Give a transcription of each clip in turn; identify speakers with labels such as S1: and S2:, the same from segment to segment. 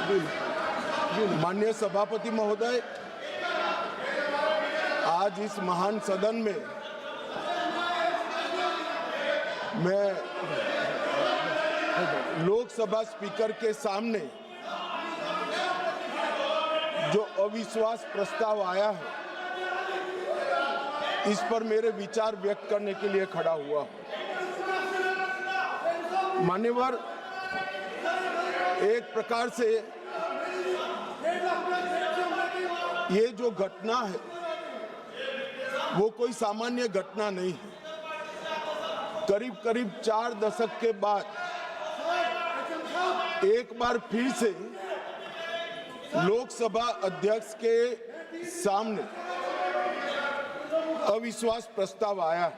S1: माननीय सभापति महोदय, आज इस महान सदन में मैं लोकसभा स्पीकर के सामने जो अविश्वास प्रस्ताव आया है, इस पर मेरे विचार व्यक्त करने के लिए खड़ा हुआ हूं। मान्यवर, एक प्रकार से ये जो घटना है वो कोई सामान्य घटना नहीं है। करीब करीब 4 दशक के बाद एक बार फिर से लोकसभा अध्यक्ष के सामने अविश्वास प्रस्ताव आया है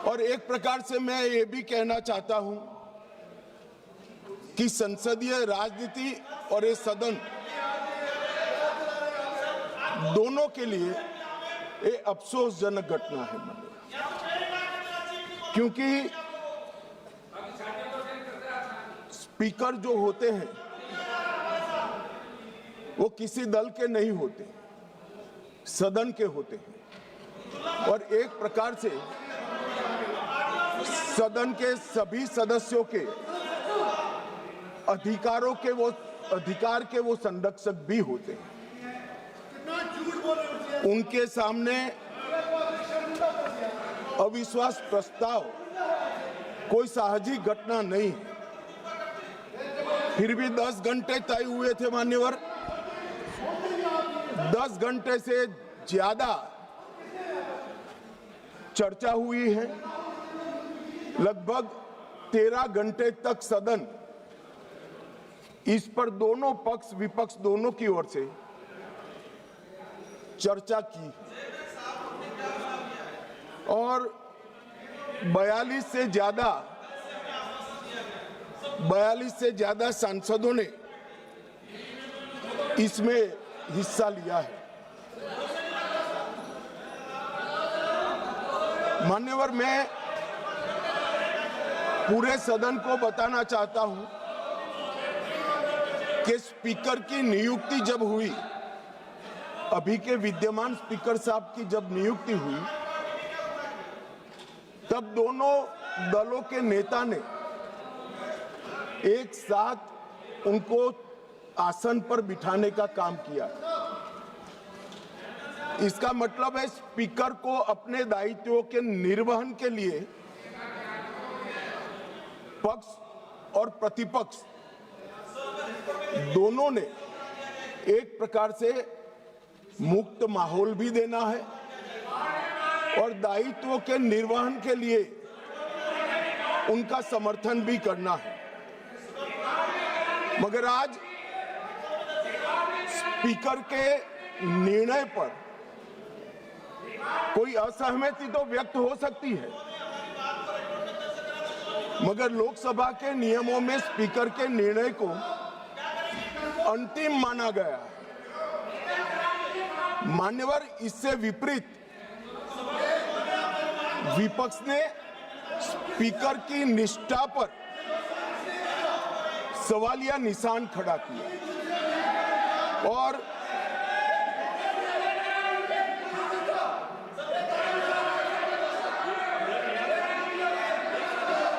S1: और एक प्रकार से मैं ये भी कहना चाहता हूं कि संसदीय राजनीति और ये सदन दोनों के लिए ये अफसोसजनक घटना है, क्योंकि स्पीकर जो होते हैं वो किसी दल के नहीं होते, सदन के होते हैं और एक प्रकार से सदन के सभी सदस्यों के अधिकार के वो संरक्षक भी होते हैं। उनके सामने अविश्वास प्रस्ताव कोई साहजिक घटना नहीं है। फिर भी 10 घंटे तय हुए थे मान्यवर। 10 घंटे से ज्यादा चर्चा हुई है। लगभग 13 घंटे तक सदन इस पर दोनों पक्ष विपक्ष दोनों की ओर से चर्चा की और 42 से ज्यादा सांसदों ने इसमें हिस्सा लिया है। मान्यवर, मैं पूरे सदन को बताना चाहता हूं कि स्पीकर की नियुक्ति जब हुई, अभी के विद्यमान स्पीकर साहब की जब नियुक्ति हुई, तब दोनों दलों के नेता ने एक साथ उनको आसन पर बिठाने का काम किया। इसका मतलब है स्पीकर को अपने दायित्वों के निर्वहन के लिए पक्ष और प्रतिपक्ष दोनों ने एक प्रकार से मुक्त माहौल भी देना है और दायित्वों के निर्वहन के लिए उनका समर्थन भी करना है। मगर आज स्पीकर के निर्णय पर कोई असहमति तो व्यक्त हो सकती है, मगर लोकसभा के नियमों में स्पीकर के निर्णय को अंतिम माना गया है। मान्यवर, इससे विपरीत विपक्ष ने स्पीकर की निष्ठा पर सवालिया निशान खड़ा किया और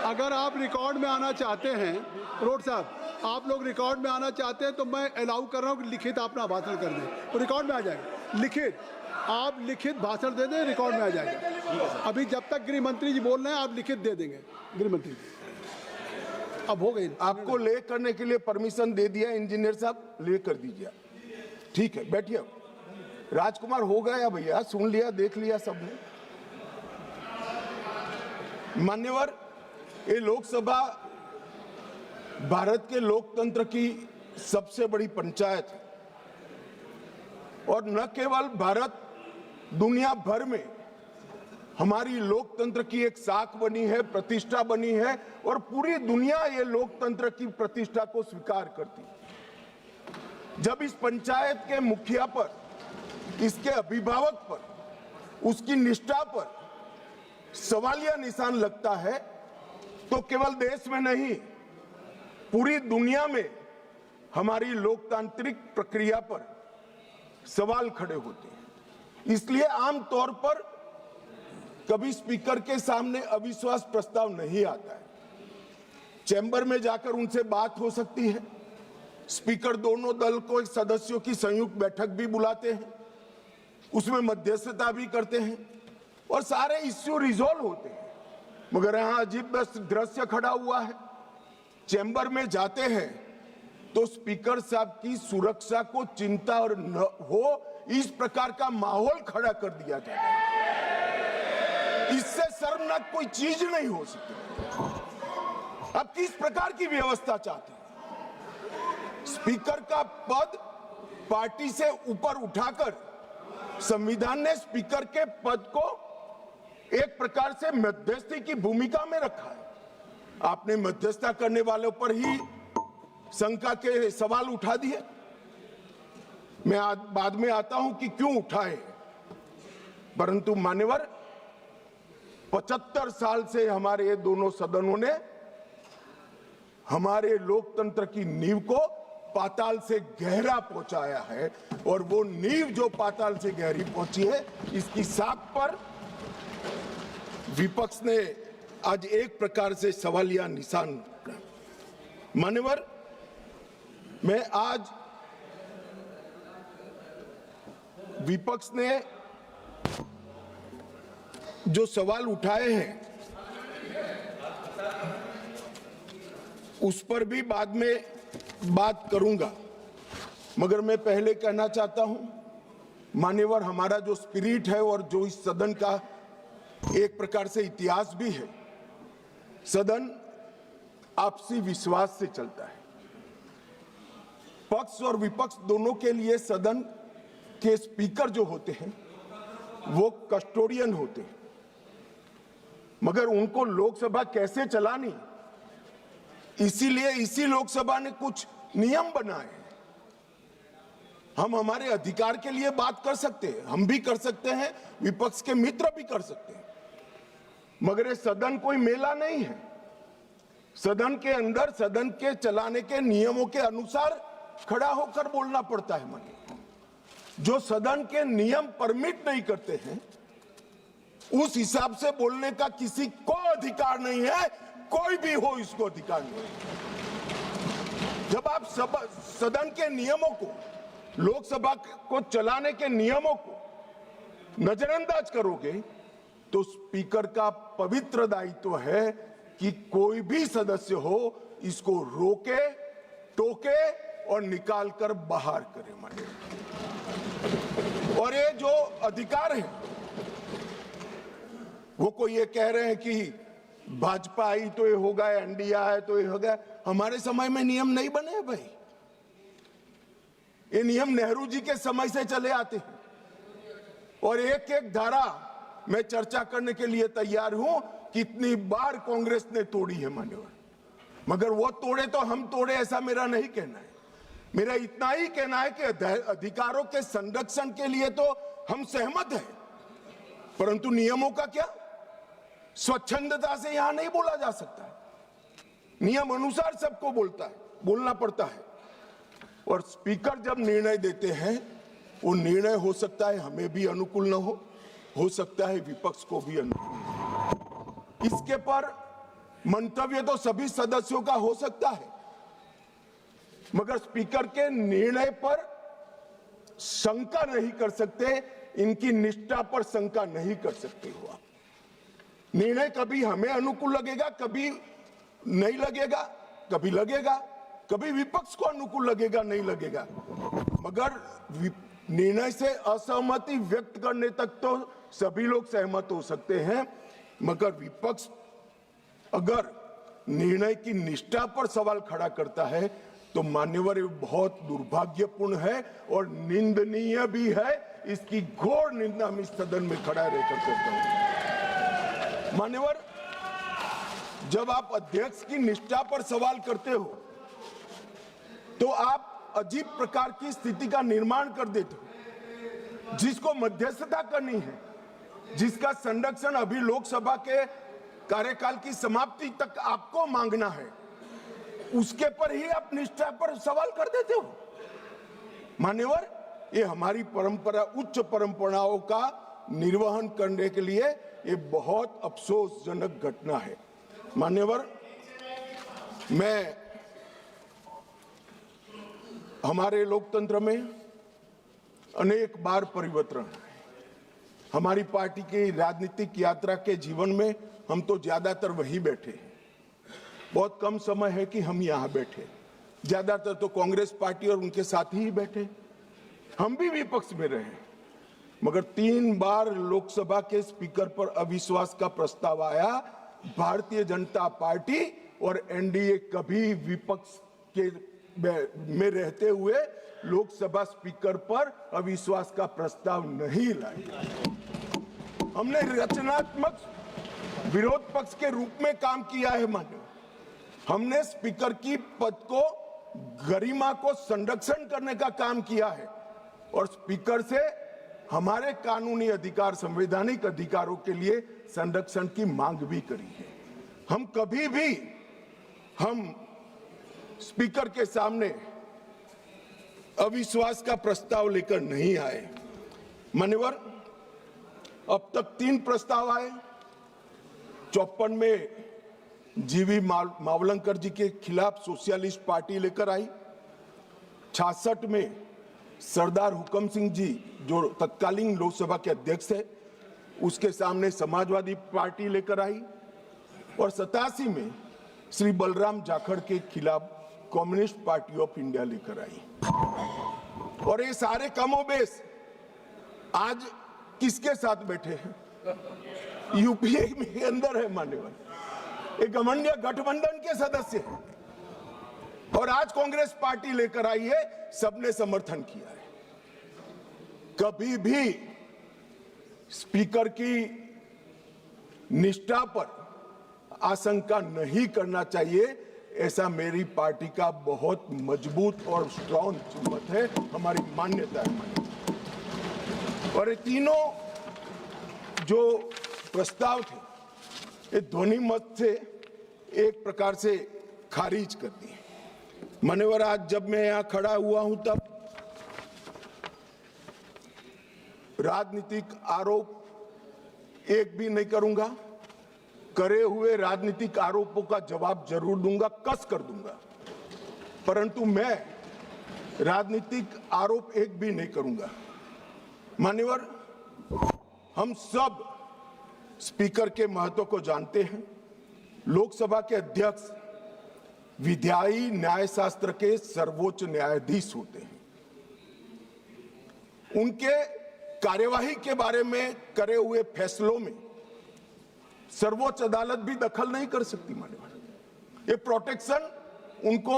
S2: अगर आप रिकॉर्ड में आना चाहते हैं, रोड साहब, आप लोग रिकॉर्ड में आना चाहते हैं तो मैं अलाउ कर रहा हूं कि लिखित अपना भाषण कर दें, तो रिकॉर्ड में आ जाएगा। लिखित, आप लिखित भाषण दे दें, रिकॉर्ड में आ जाएगा। अभी जब तक गृह मंत्री जी बोल रहे हैं आप लिखित दे देंगे। गृह मंत्री जी अब हो गई,
S1: आपको ले करने के लिए परमिशन दे दिया इंजीनियर साहब, ले कर दीजिए। ठीक है, बैठिए। राजकुमार, हो गया भैया, सुन लिया, देख लिया सबने। मान्यवर, ये लोकसभा भारत के लोकतंत्र की सबसे बड़ी पंचायत है और न केवल भारत, दुनिया भर में हमारी लोकतंत्र की एक साख बनी है, प्रतिष्ठा बनी है और पूरी दुनिया ये लोकतंत्र की प्रतिष्ठा को स्वीकार करती है। जब इस पंचायत के मुखिया पर, इसके अभिभावक पर, उसकी निष्ठा पर सवालिया निशान लगता है तो केवल देश में नहीं, पूरी दुनिया में हमारी लोकतांत्रिक प्रक्रिया पर सवाल खड़े होते हैं। इसलिए आमतौर पर कभी स्पीकर के सामने अविश्वास प्रस्ताव नहीं आता है। चैम्बर में जाकर उनसे बात हो सकती है। स्पीकर दोनों दल को सदस्यों की संयुक्त बैठक भी बुलाते हैं, उसमें मध्यस्थता भी करते हैं और सारे इश्यू रिजॉल्व होते हैं। मगर यहां अजीब दृश्य खड़ा हुआ है। चैम्बर में जाते हैं तो स्पीकर साहब की सुरक्षा को चिंता और न हो इस प्रकार का माहौल खड़ा कर दिया जाता है। इससे शर्मनाक कोई चीज नहीं हो सकती। अब किस प्रकार की व्यवस्था चाहते हैं? स्पीकर का पद पार्टी से ऊपर उठाकर संविधान ने स्पीकर के पद को एक प्रकार से मध्यस्थी की भूमिका में रखा है। आपने मध्यस्थता करने वालों पर ही शंका के सवाल उठा दिए। मैं बाद में आता हूं कि क्यों उठाए, परंतु मान्यवर 75 साल से हमारे ये दोनों सदनों ने हमारे लोकतंत्र की नींव को पाताल से गहरा पहुंचाया है और वो नींव जो पाताल से गहरी पहुंची है, इसकी साख पर विपक्ष ने आज एक प्रकार से सवालिया निशान। मान्यवर, मैं आज विपक्ष ने जो सवाल उठाए हैं उस पर भी बाद में बात करूंगा, मगर मैं पहले कहना चाहता हूं, मान्यवर, हमारा जो स्पिरिट है और जो इस सदन का एक प्रकार से इतिहास भी है, सदन आपसी विश्वास से चलता है। पक्ष और विपक्ष दोनों के लिए सदन के स्पीकर जो होते हैं वो कस्टोडियन होते हैं, मगर उनको लोकसभा कैसे चलानी, इसीलिए इसी लोकसभा ने कुछ नियम बनाए हैं। हम हमारे अधिकार के लिए बात कर सकते हैं, हम भी कर सकते हैं, विपक्ष के मित्र भी कर सकते हैं, मगर ये सदन कोई मेला नहीं है। सदन के अंदर सदन के चलाने के नियमों के अनुसार खड़ा होकर बोलना पड़ता है। मानिए, जो सदन के नियम परमिट नहीं करते हैं उस हिसाब से बोलने का किसी को अधिकार नहीं है, कोई भी हो इसको अधिकार नहीं है। जब आप सदन के नियमों को, लोकसभा को चलाने के नियमों को नजरअंदाज करोगे तो स्पीकर का पवित्र दायित्व है कि कोई भी सदस्य हो इसको रोके, टोके और निकाल कर बाहर करे। माने, और ये जो अधिकार है वो कोई ये कह रहे हैं कि भाजपा आई तो ये होगा, एनडीए है तो ये होगा। हमारे समय में नियम नहीं बने हैं भाई, ये नियम नेहरू जी के समय से चले आते हैं और एक एक धारा मैं चर्चा करने के लिए तैयार हूं। कितनी बार कांग्रेस ने तोड़ी है मान्यवर, मगर वो तोड़े तो हम तोड़े ऐसा मेरा नहीं कहना है। मेरा इतना ही कहना है कि अधिकारों के संरक्षण के लिए तो हम सहमत हैं, परंतु नियमों का क्या? स्वच्छंदता से यहां नहीं बोला जा सकता। नियम अनुसार सबको बोलना पड़ता है। और स्पीकर जब निर्णय देते हैं वो निर्णय हो सकता है हमें भी अनुकूल न हो सकता है विपक्ष को भी अनुकूल न हो। इसके पर मंतव्य तो सभी सदस्यों का हो सकता है, मगर स्पीकर के निर्णय पर शंका नहीं कर सकते, इनकी निष्ठा पर शंका नहीं कर सकते हो आप। निर्णय कभी हमें अनुकूल लगेगा, कभी नहीं लगेगा, कभी लगेगा, कभी विपक्ष को अनुकूल लगेगा, नहीं लगेगा, मगर निर्णय से असहमति व्यक्त करने तक तो सभी लोग सहमत हो सकते हैं। मगर विपक्ष अगर निर्णय की निष्ठा पर सवाल खड़ा करता है तो मान्यवर ये बहुत दुर्भाग्यपूर्ण है और निंदनीय भी है। इसकी घोर निंदा मैं सदन में खड़ा रहकर करता हूं। मान्यवर, जब आप अध्यक्ष की निष्ठा पर सवाल करते हो तो आप अजीब प्रकार की स्थिति का निर्माण कर देते हो। जिसको मध्यस्थता करनी है, जिसका संरक्षण अभी लोकसभा के कार्यकाल की समाप्ति तक आपको मांगना है, उसके पर ही आप निष्ठा पर सवाल कर देते हो। मान्यवर, ये हमारी परंपरा, उच्च परंपराओं का निर्वहन करने के लिए ये बहुत अफसोसजनक घटना है। मान्यवर, मैं हमारे लोकतंत्र में अनेक बार परिवर्तन है। हमारी पार्टी की राजनीतिक यात्रा के जीवन में हम तो ज्यादातर वहीं बैठे हैं। बहुत कम समय है कि हम यहाँ बैठे, ज्यादातर तो कांग्रेस पार्टी और उनके साथी ही बैठे। हम भी विपक्ष में रहे, मगर 3 बार लोकसभा के स्पीकर पर अविश्वास का प्रस्ताव आया। भारतीय जनता पार्टी और एनडीए कभी विपक्ष के में रहते हुए लोकसभा स्पीकर पर अविश्वास का प्रस्ताव नहीं लाई। हमने रचनात्मक विरोध पक्ष के रूप में काम किया है। मान्य, हमने स्पीकर की पद को, गरिमा को संरक्षण करने का काम किया है और स्पीकर से हमारे कानूनी अधिकार, संवैधानिक अधिकारों के लिए संरक्षण की मांग भी करी है। हम कभी भी स्पीकर के सामने अविश्वास का प्रस्ताव लेकर नहीं आए। मान्यवर, अब तक 3 प्रस्ताव आए। 54 में जीवी मावलंकर जी के खिलाफ सोशलिस्ट पार्टी लेकर आई। 66 में सरदार हुकम सिंह जी, जो तत्कालीन लोकसभा के अध्यक्ष है, उसके सामने समाजवादी पार्टी लेकर आई। और 87 में श्री बलराम जाखड़ के खिलाफ कम्युनिस्ट पार्टी ऑफ इंडिया लेकर आई। और ये सारे कमोबेश आज किसके साथ बैठे हैं? यूपीए में अंदर है। मान्यवर, एक घमंडिया गठबंधन के सदस्य हैं और आज कांग्रेस पार्टी लेकर आई है, सबने समर्थन किया है। कभी भी स्पीकर की निष्ठा पर आशंका नहीं करना चाहिए, ऐसा मेरी पार्टी का बहुत मजबूत और स्ट्रॉन्ग मत है, हमारी मान्यता है। और ये तीनों जो प्रस्ताव थे, ये ध्वनि मत से एक प्रकार से खारिज कर दिए। मान्यवर, आज जब मैं यहां खड़ा हुआ हूं तब राजनीतिक आरोप एक भी नहीं करूंगा। करे हुए राजनीतिक आरोपों का जवाब जरूर दूंगा, कस कर दूंगा, परंतु मैं राजनीतिक आरोप एक भी नहीं करूंगा। मान्यवर, हम सब स्पीकर के महत्व को जानते हैं। लोकसभा के अध्यक्ष विधायी न्यायशास्त्र के सर्वोच्च न्यायाधीश होते हैं। उनके कार्यवाही के बारे में करे हुए फैसलों में सर्वोच्च अदालत भी दखल नहीं कर सकती। मान्यवर, ये प्रोटेक्शन उनको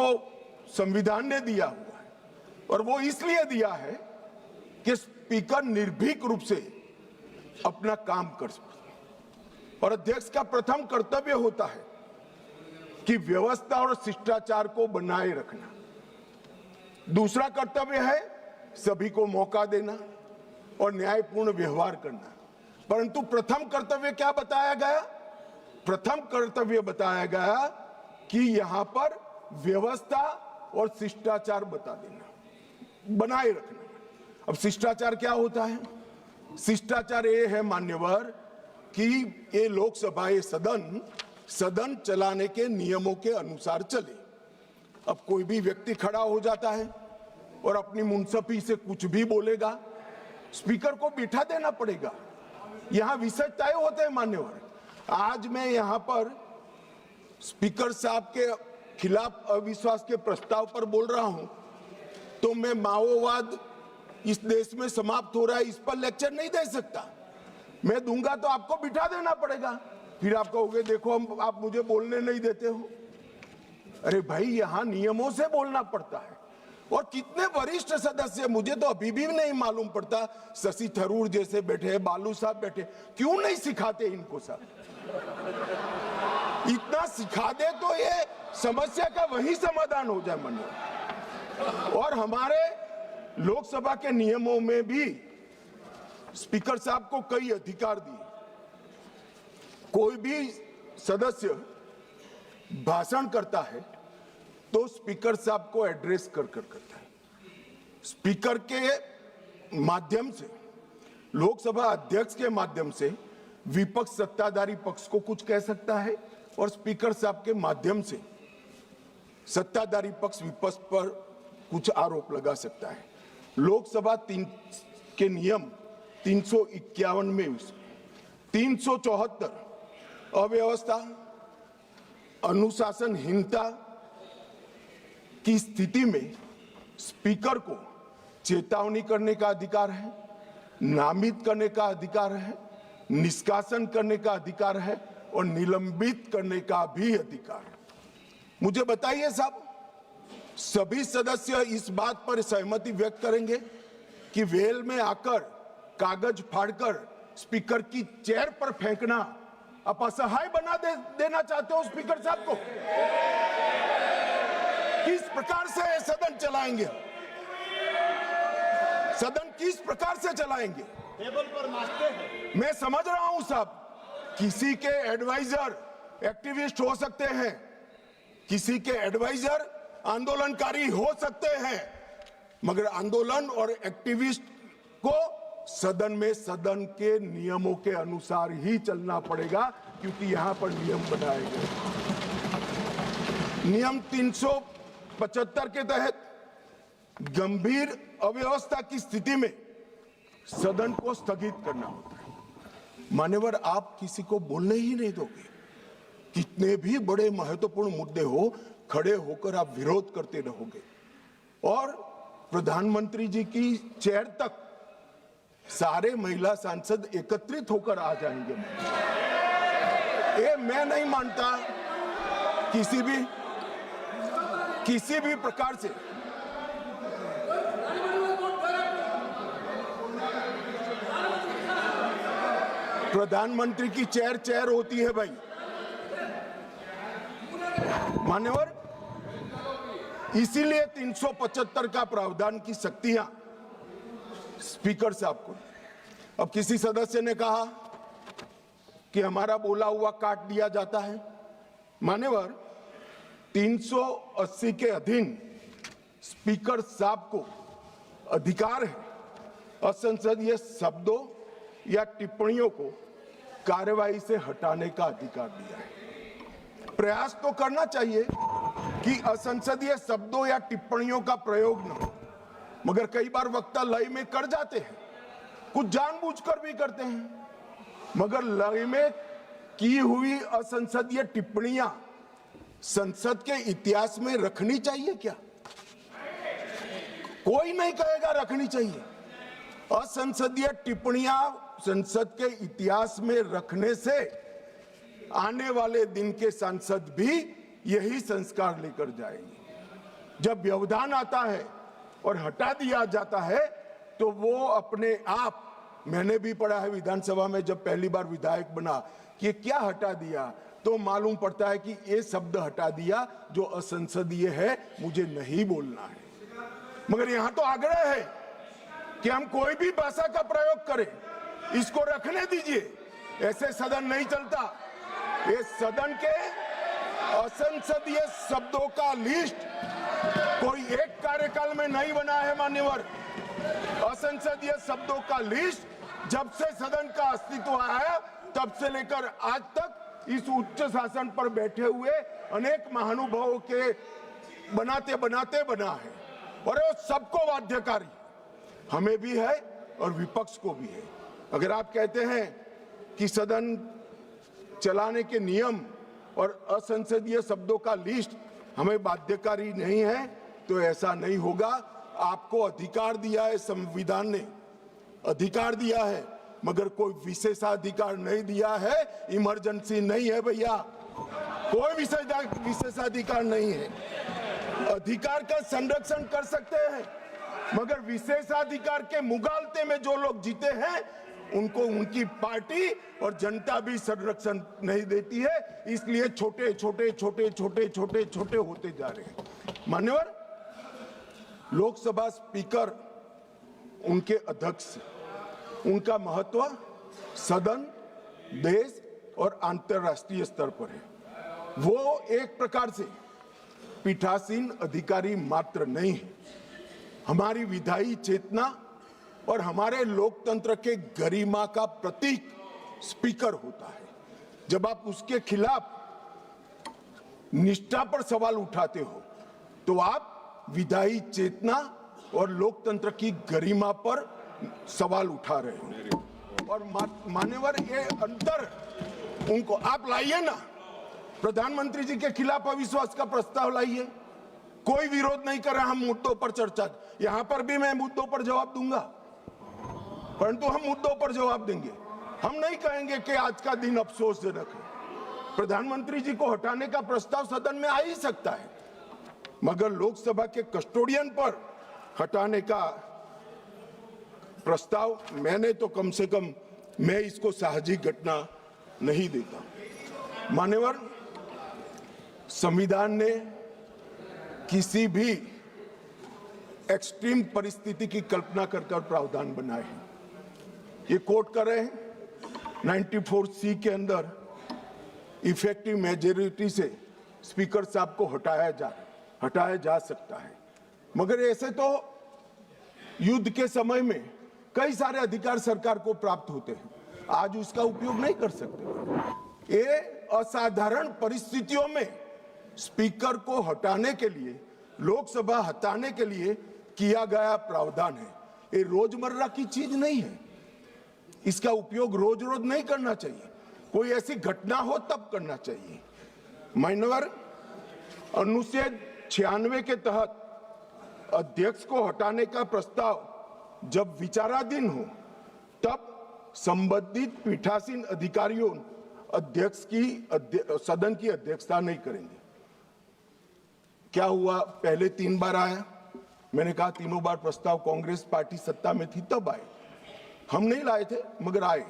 S1: संविधान ने दिया हुआ है और वो इसलिए दिया है कि स्पीकर निर्भीक रूप से अपना काम कर सके। और अध्यक्ष का प्रथम कर्तव्य होता है कि व्यवस्था और शिष्टाचार को बनाए रखना। दूसरा कर्तव्य है सभी को मौका देना और न्यायपूर्ण व्यवहार करना। परंतु प्रथम कर्तव्य क्या बताया गया? प्रथम कर्तव्य बताया गया कि यहां पर व्यवस्था और शिष्टाचार बता देना, बनाए रखना। अब शिष्टाचार क्या होता है? शिष्टाचार ये है मान्यवर कि ये लोकसभा, ये सदन चलाने के नियमों के अनुसार चले। अब कोई भी व्यक्ति खड़ा हो जाता है और अपनी मुंसफी से कुछ भी बोलेगा, स्पीकर को बिठा देना पड़ेगा। यहां विषय तय होते हैं। मान्यवर, आज मैं यहां पर स्पीकर साहब के खिलाफ अविश्वास के प्रस्ताव पर बोल रहा हूं, तो मैं माओवाद इस देश में समाप्त हो रहा है, इस पर लेक्चर नहीं दे सकता। मैं दूंगा तो आपको बिठा देना पड़ेगा, फिर आप कहोगे देखो आप मुझे बोलने नहीं देते हो। अरे भाई, यहां नियमों से बोलना पड़ता है। और कितने वरिष्ठ सदस्य, मुझे तो अभी भी नहीं मालूम पड़ता, शशि थरूर जैसे बैठे, बालू साहब बैठे, क्यों नहीं सिखाते इनको सब? इतना सिखा दे तो ये समस्या का वही समाधान हो जाए। मन और हमारे लोकसभा के नियमों में भी स्पीकर साहब को कई अधिकार दिए। कोई भी सदस्य भाषण करता है तो स्पीकर साहब को एड्रेस कर करता है। स्पीकर के माध्यम से, लोकसभा अध्यक्ष के माध्यम से विपक्ष सत्ताधारी पक्ष को कुछ कह सकता है और स्पीकर साहब के माध्यम से सत्ताधारी पक्ष विपक्ष पर कुछ आरोप लगा सकता है। लोकसभा के नियम 351 में 374 अव्यवस्था, अनुशासनहीनता की स्थिति में स्पीकर को चेतावनी करने का अधिकार है, नामित करने का अधिकार है, निष्कासन करने का अधिकार है और निलंबित करने का भी अधिकार है। मुझे बताइए साहब, सभी सदस्य इस बात पर सहमति व्यक्त करेंगे कि वेल में आकर कागज फाड़कर स्पीकर की चेयर पर फेंकना आप असहाय बना देना चाहते हो स्पीकर साहब को? किस प्रकार से सदन चलाएंगे? सदन किस प्रकार से चलाएंगे?
S3: टेबल पर नाचते हैं।
S1: मैं समझ रहा हूं साहब, किसी के एडवाइजर एक्टिविस्ट हो सकते हैं, किसी के एडवाइजर आंदोलनकारी हो सकते हैं, मगर आंदोलन और एक्टिविस्ट को सदन में सदन के नियमों के अनुसार ही चलना पड़ेगा, क्योंकि यहां पर नियम बनाए गए। नियम 375 के तहत गंभीर अव्यवस्था की स्थिति में सदन को स्थगित करना होता है। मान्यवर, आप किसी को बोलने ही नहीं दोगे। कितने भी बड़े महत्वपूर्ण मुद्दे हो, खड़े होकर आप विरोध करते रहोगे और प्रधानमंत्री जी की चेयर तक सारे महिला सांसद एकत्रित होकर आ जाएंगे। ये मैं नहीं मानता किसी भी प्रकार से प्रधानमंत्री की चेयर होती है भाई। मान्यवर, इसीलिए 375 का प्रावधान की शक्तियां स्पीकर साहब को। अब किसी सदस्य ने कहा कि हमारा बोला हुआ काट दिया जाता है। मान्यवर, 380 के अधीन स्पीकर साहब को अधिकार है असंसदीय शब्दों या टिप्पणियों को कार्यवाही से हटाने का अधिकार दिया है। प्रयास तो करना चाहिए कि असंसदीय शब्दों या टिप्पणियों का प्रयोग न हो, मगर कई बार वक्ता लय में कर जाते हैं, कुछ जानबूझकर भी करते हैं। मगर लय में की हुई असंसदीय टिप्पणियां संसद के इतिहास में रखनी चाहिए क्या? कोई नहीं कहेगा रखनी चाहिए। असंसदीय टिप्पणियां संसद के इतिहास में रखने से आने वाले दिन के सांसद भी यही संस्कार लेकर जाएंगे। जब व्यवधान आता है और हटा दिया जाता है तो वो अपने आप, मैंने भी पढ़ा है विधानसभा में जब पहली बार विधायक बना कि ये क्या हटा दिया, तो मालूम पड़ता है कि ये शब्द हटा दिया जो असंसदीय है, मुझे नहीं बोलना है। मगर यहां तो आग्रह है कि हम कोई भी भाषा का प्रयोग करें, इसको रखने दीजिए। ऐसे सदन नहीं चलता। ये सदन के असंसदीय शब्दों का लिस्ट कोई एक कार्यकाल में नहीं बना है मान्यवर। असंसदीय शब्दों का लिस्ट जब से सदन का अस्तित्व आया तब से लेकर आज तक इस उच्च शासन पर बैठे हुए अनेक महानुभावों के बनाते बनाते बना है, और वो सबको बाध्यकारी, हमें भी है और विपक्ष को भी है। अगर आप कहते हैं कि सदन चलाने के नियम और असंसदीय शब्दों का लिस्ट हमें बाध्यकारी नहीं है, तो ऐसा नहीं होगा। आपको अधिकार दिया है, संविधान ने अधिकार दिया है, मगर कोई विशेषाधिकार नहीं दिया है। इमरजेंसी नहीं है भैया, कोई विशेषाधिकार नहीं है। अधिकार का संरक्षण कर सकते हैं, मगर विशेषाधिकार के मुगालते में जो लोग जीते हैं उनको उनकी पार्टी और जनता भी संरक्षण नहीं देती है। इसलिए छोटे छोटे छोटे छोटे छोटे छोटे होते जा रहे हैं। मान्यवर, लोकसभा स्पीकर उनके अध्यक्ष, उनका महत्व सदन, देश और अंतर्राष्ट्रीय स्तर पर है। वो एक प्रकार से पीठासीन अधिकारी मात्र नहीं है, हमारी विधायी चेतना और हमारे लोकतंत्र के गरिमा का प्रतीक स्पीकर होता है। जब आप उसके खिलाफ निष्ठा पर सवाल उठाते हो तो आप विधायी चेतना और लोकतंत्र की गरिमा पर सवाल उठा रहे हो। और मान्यवर, ये अंतर उनको आप लाइए ना, प्रधानमंत्री जी के खिलाफ अविश्वास का प्रस्ताव लाइए, कोई विरोध नहीं कर रहा। हम मुद्दों पर चर्चा, यहां पर भी मैं मुद्दों पर जवाब दूंगा, परंतु हम मुद्दों पर जवाब देंगे। हम नहीं कहेंगे कि आज का दिन अफसोसजनक है। प्रधानमंत्री जी को हटाने का प्रस्ताव सदन में आ ही सकता है, मगर लोकसभा के कस्टोडियन पर हटाने का प्रस्ताव मैंने तो कम से कम मैं इसको साहजिक घटना नहीं देता। मान्यवर, संविधान ने किसी भी एक्सट्रीम परिस्थिति की कल्पना कर प्रावधान बनाए हैं। ये कोट कर रहे हैं 94C के अंदर इफेक्टिव मेजॉरिटी से स्पीकर साहब को हटाया जा सकता है, मगर ऐसे तो युद्ध के समय में कई सारे अधिकार सरकार को प्राप्त होते हैं, आज उसका उपयोग नहीं कर सकते। ये असाधारण परिस्थितियों में स्पीकर को हटाने के लिए, लोकसभा हटाने के लिए किया गया प्रावधान है। ये रोजमर्रा की चीज नहीं है, इसका उपयोग रोज रोज नहीं करना चाहिए, कोई ऐसी घटना हो तब करना चाहिए। मान्यवर, अनुच्छेद 96 के तहत अध्यक्ष को हटाने का प्रस्ताव जब विचाराधीन हो तब संबंधित पीठासीन अधिकारियों अध्यक्ष की सदन की अध्यक्षता नहीं करेंगे। क्या हुआ, पहले 3 बार आया, मैंने कहा तीनों बार प्रस्ताव कांग्रेस पार्टी सत्ता में थी तब आए, हम नहीं लाए थे मगर आए।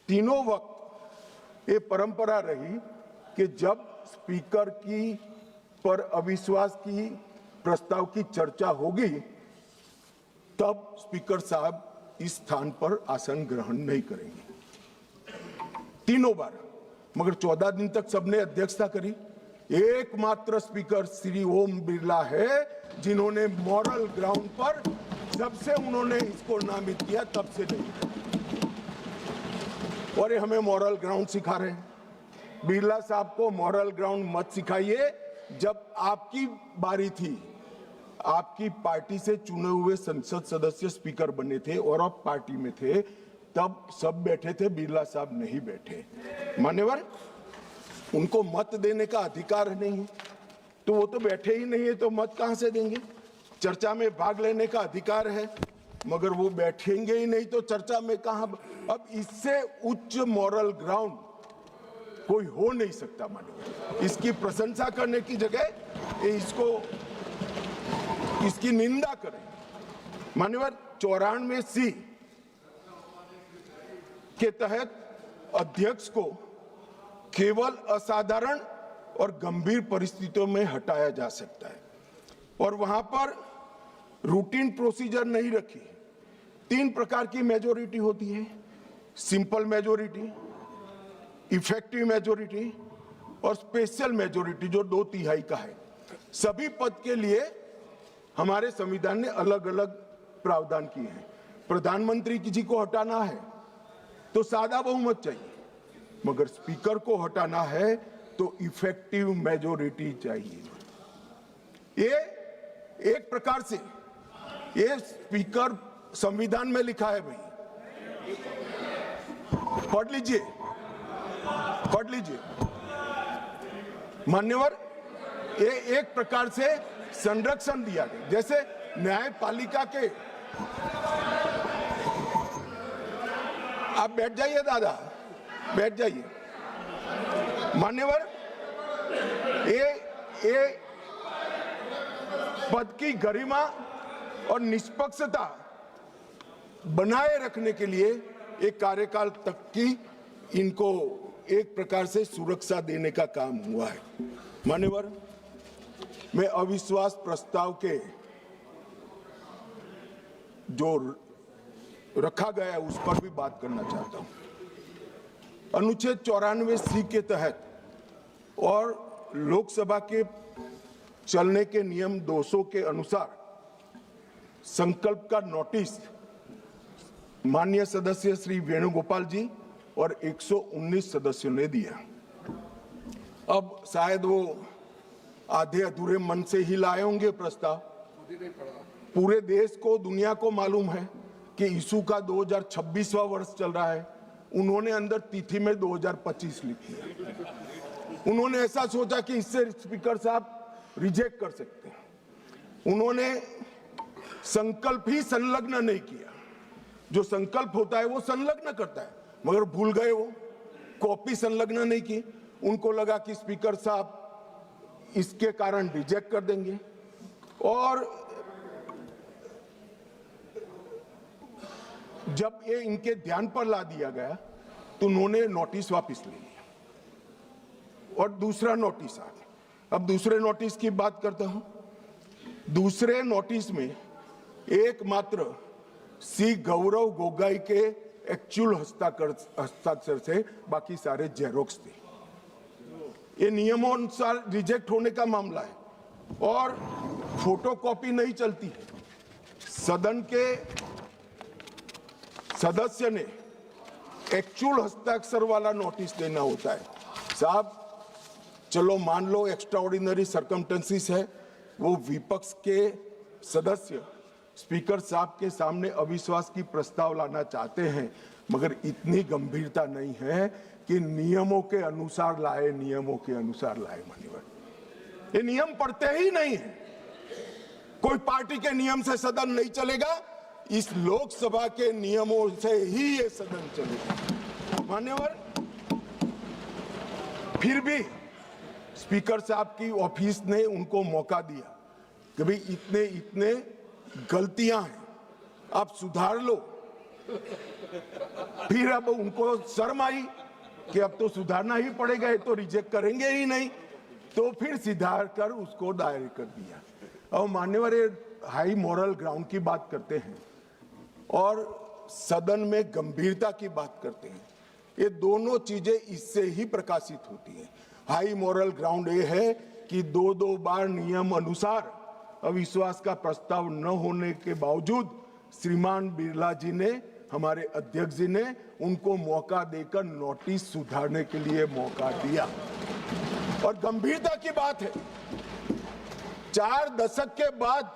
S1: तीनों वक्त ये परंपरा रही कि जब स्पीकर की पर अविश्वास की प्रस्ताव की चर्चा होगी तब स्पीकर साहब इस स्थान पर आसन ग्रहण नहीं करेंगे, तीनों बार। मगर 14 दिन तक सबने अध्यक्षता करी। एकमात्र स्पीकर श्री ओम बिरला है जिन्होंने मॉरल ग्राउंड पर, जब से उन्होंने इसको नामित किया तब से नहीं, और ये हमें मॉरल ग्राउंड सिखा रहे हैं। बिरला साहब को मॉरल ग्राउंड मत सिखाइए। जब आपकी बारी थी, आपकी पार्टी से चुने हुए संसद सदस्य स्पीकर बने थे और आप पार्टी में थे, तब सब बैठे थे, बिरला साहब नहीं बैठे। मान्यवर, उनको मत देने का अधिकार नहीं है, तो वो तो बैठे ही नहीं है, तो मत कहां से देंगे। चर्चा में भाग लेने का अधिकार है, मगर वो बैठेंगे ही नहीं तो चर्चा में कहां। अब इससे उच्च मॉरल ग्राउंड कोई हो नहीं सकता। मान्यवर, इसकी प्रशंसा करने की जगह इसकी निंदा करें। मान्यवर, 94C के तहत अध्यक्ष को केवल असाधारण और गंभीर परिस्थितियों में हटाया जा सकता है, और वहां पर रूटीन प्रोसीजर नहीं रखी। 3 प्रकार की मेजॉरिटी होती है, सिंपल मेजॉरिटी, इफेक्टिव मेजॉरिटी और स्पेशल मेजॉरिटी जो 2/3 का है। सभी पद के लिए हमारे संविधान ने अलग अलग प्रावधान किए हैं। प्रधानमंत्री जी को हटाना है तो सादा बहुमत चाहिए, मगर स्पीकर को हटाना है तो इफेक्टिव मेजॉरिटी चाहिए। ये एक प्रकार से ये स्पीकर संविधान में लिखा है भाई, पढ़ लीजिए। मान्यवर, ये एक प्रकार से संरक्षण दिया गया, जैसे न्यायपालिका के। आप बैठ जाइए दादा, बैठ जाइए। मान्यवर, ये पद की गरिमा और निष्पक्षता बनाए रखने के लिए एक कार्यकाल तक की इनको एक प्रकार से सुरक्षा देने का काम हुआ है। मान्यवर, मैं अविश्वास प्रस्ताव के जो रखा गया है उस पर भी बात करना चाहता हूं। अनुच्छेद 94C के तहत और लोकसभा के चलने के नियम 200 के अनुसार संकल्प का नोटिस माननीय सदस्य श्री वेणुगोपाल जी और 119 सदस्यों ने दिया। अब शायद वो आधे अधूरे मन से ही लाए होंगे प्रस्ताव। पूरे देश को, दुनिया को मालूम है कि यीशु का 2026वां वर्ष चल रहा है। उन्होंने अंदर तिथि में 2025 लिखी है। उन्होंने ऐसा सोचा कि इससे स्पीकर साहब रिजेक्ट कर सकते हैं। उन्होंने संकल्प ही संलग्न नहीं किया। जो संकल्प होता है वो संलग्न करता है, मगर भूल गए वो कॉपी संलग्न नहीं की। उनको लगा कि स्पीकर साहब इसके कारण रिजेक्ट कर देंगे और जब ये इनके ध्यान पर ला दिया गया तो उन्होंने नोटिस वापस ले लिया और दूसरा नोटिस आ गया। अब दूसरे नोटिस की बात करता हूं। दूसरे नोटिस में एकमात्र सी गौरव गोगाई के एक्चुअल हस्ताक्षर से बाकी सारे जेरोक्स थे। ये नियमों अनुसार रिजेक्ट होने का मामला है और फोटोकॉपी नहीं चलती है। सदन के सदस्य ने एक्चुअल हस्ताक्षर वाला नोटिस देना होता है। साहब चलो मान लो एक्स्ट्राऑर्डिनरी सर्कमस्टेंसेस है, वो विपक्ष के सदस्य स्पीकर साहब के सामने अविश्वास की प्रस्ताव लाना चाहते हैं, मगर इतनी गंभीरता नहीं है कि नियमों के अनुसार लाए, नियमों के अनुसार लाए। माननीय ये नियम पढ़ते ही नहीं है। कोई पार्टी के नियम से सदन नहीं चलेगा, इस लोकसभा के नियमों से ही ये सदन चलेगा। मान्यवर, फिर भी स्पीकर साहब की ऑफिस ने उनको मौका दिया कि भाई इतने इतने गलतियां हैं, आप सुधार लो। फिर अब उनको शर्म आई कि अब तो सुधारना ही पड़ेगा, ये तो रिजेक्ट करेंगे ही नहीं, तो फिर सुधार कर उसको दायर कर दिया। और मान्यवर, ये हाई मॉरल ग्राउंड की बात करते हैं और सदन में गंभीरता की बात करते हैं। ये दोनों चीजें इससे ही प्रकाशित होती हैं। हाई मॉरल ग्राउंड ये है कि दो बार नियम अनुसार अविश्वास का प्रस्ताव न होने के बावजूद श्रीमान बिरला जी ने, हमारे अध्यक्ष जी ने उनको मौका देकर नोटिस सुधारने के लिए मौका दिया। और गंभीरता की बात है, 4 दशक के बाद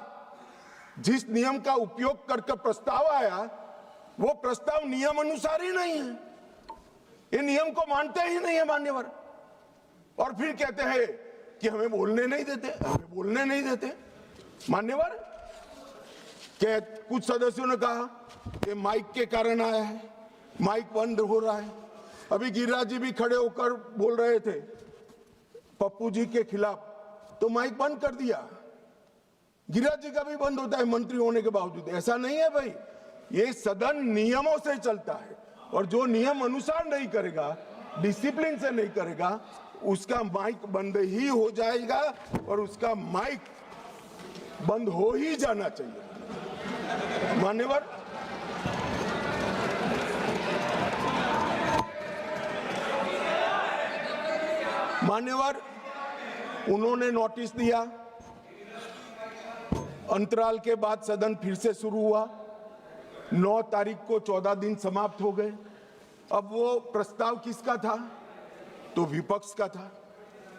S1: जिस नियम का उपयोग करके प्रस्ताव आया, वो प्रस्ताव नियम अनुसार ही नहीं है। ये नियम को मानते ही नहीं है मान्यवर, और फिर कहते हैं कि हमें बोलने नहीं देते, हमें बोलने नहीं देते। मान्यवर, क्या कुछ सदस्यों ने कहा कि माइक के कारण आया है, माइक बंद हो रहा है। अभी गिरिराज जी भी खड़े होकर बोल रहे थे पप्पू जी के खिलाफ, तो माइक बंद कर दिया। गिरिराज जी का भी बंद होता है मंत्री होने के बावजूद। ऐसा नहीं है भाई, ये सदन नियमों से चलता है और जो नियम अनुसार नहीं करेगा, डिसिप्लिन से नहीं करेगा, उसका माइक बंद ही हो जाएगा और उसका माइक बंद हो ही जाना चाहिए। मान्यवर, उन्होंने नोटिस दिया। अंतराल के बाद सदन फिर से शुरू हुआ। 9 तारीख को 14 दिन समाप्त हो गए। अब वो प्रस्ताव किसका था? तो विपक्ष का था।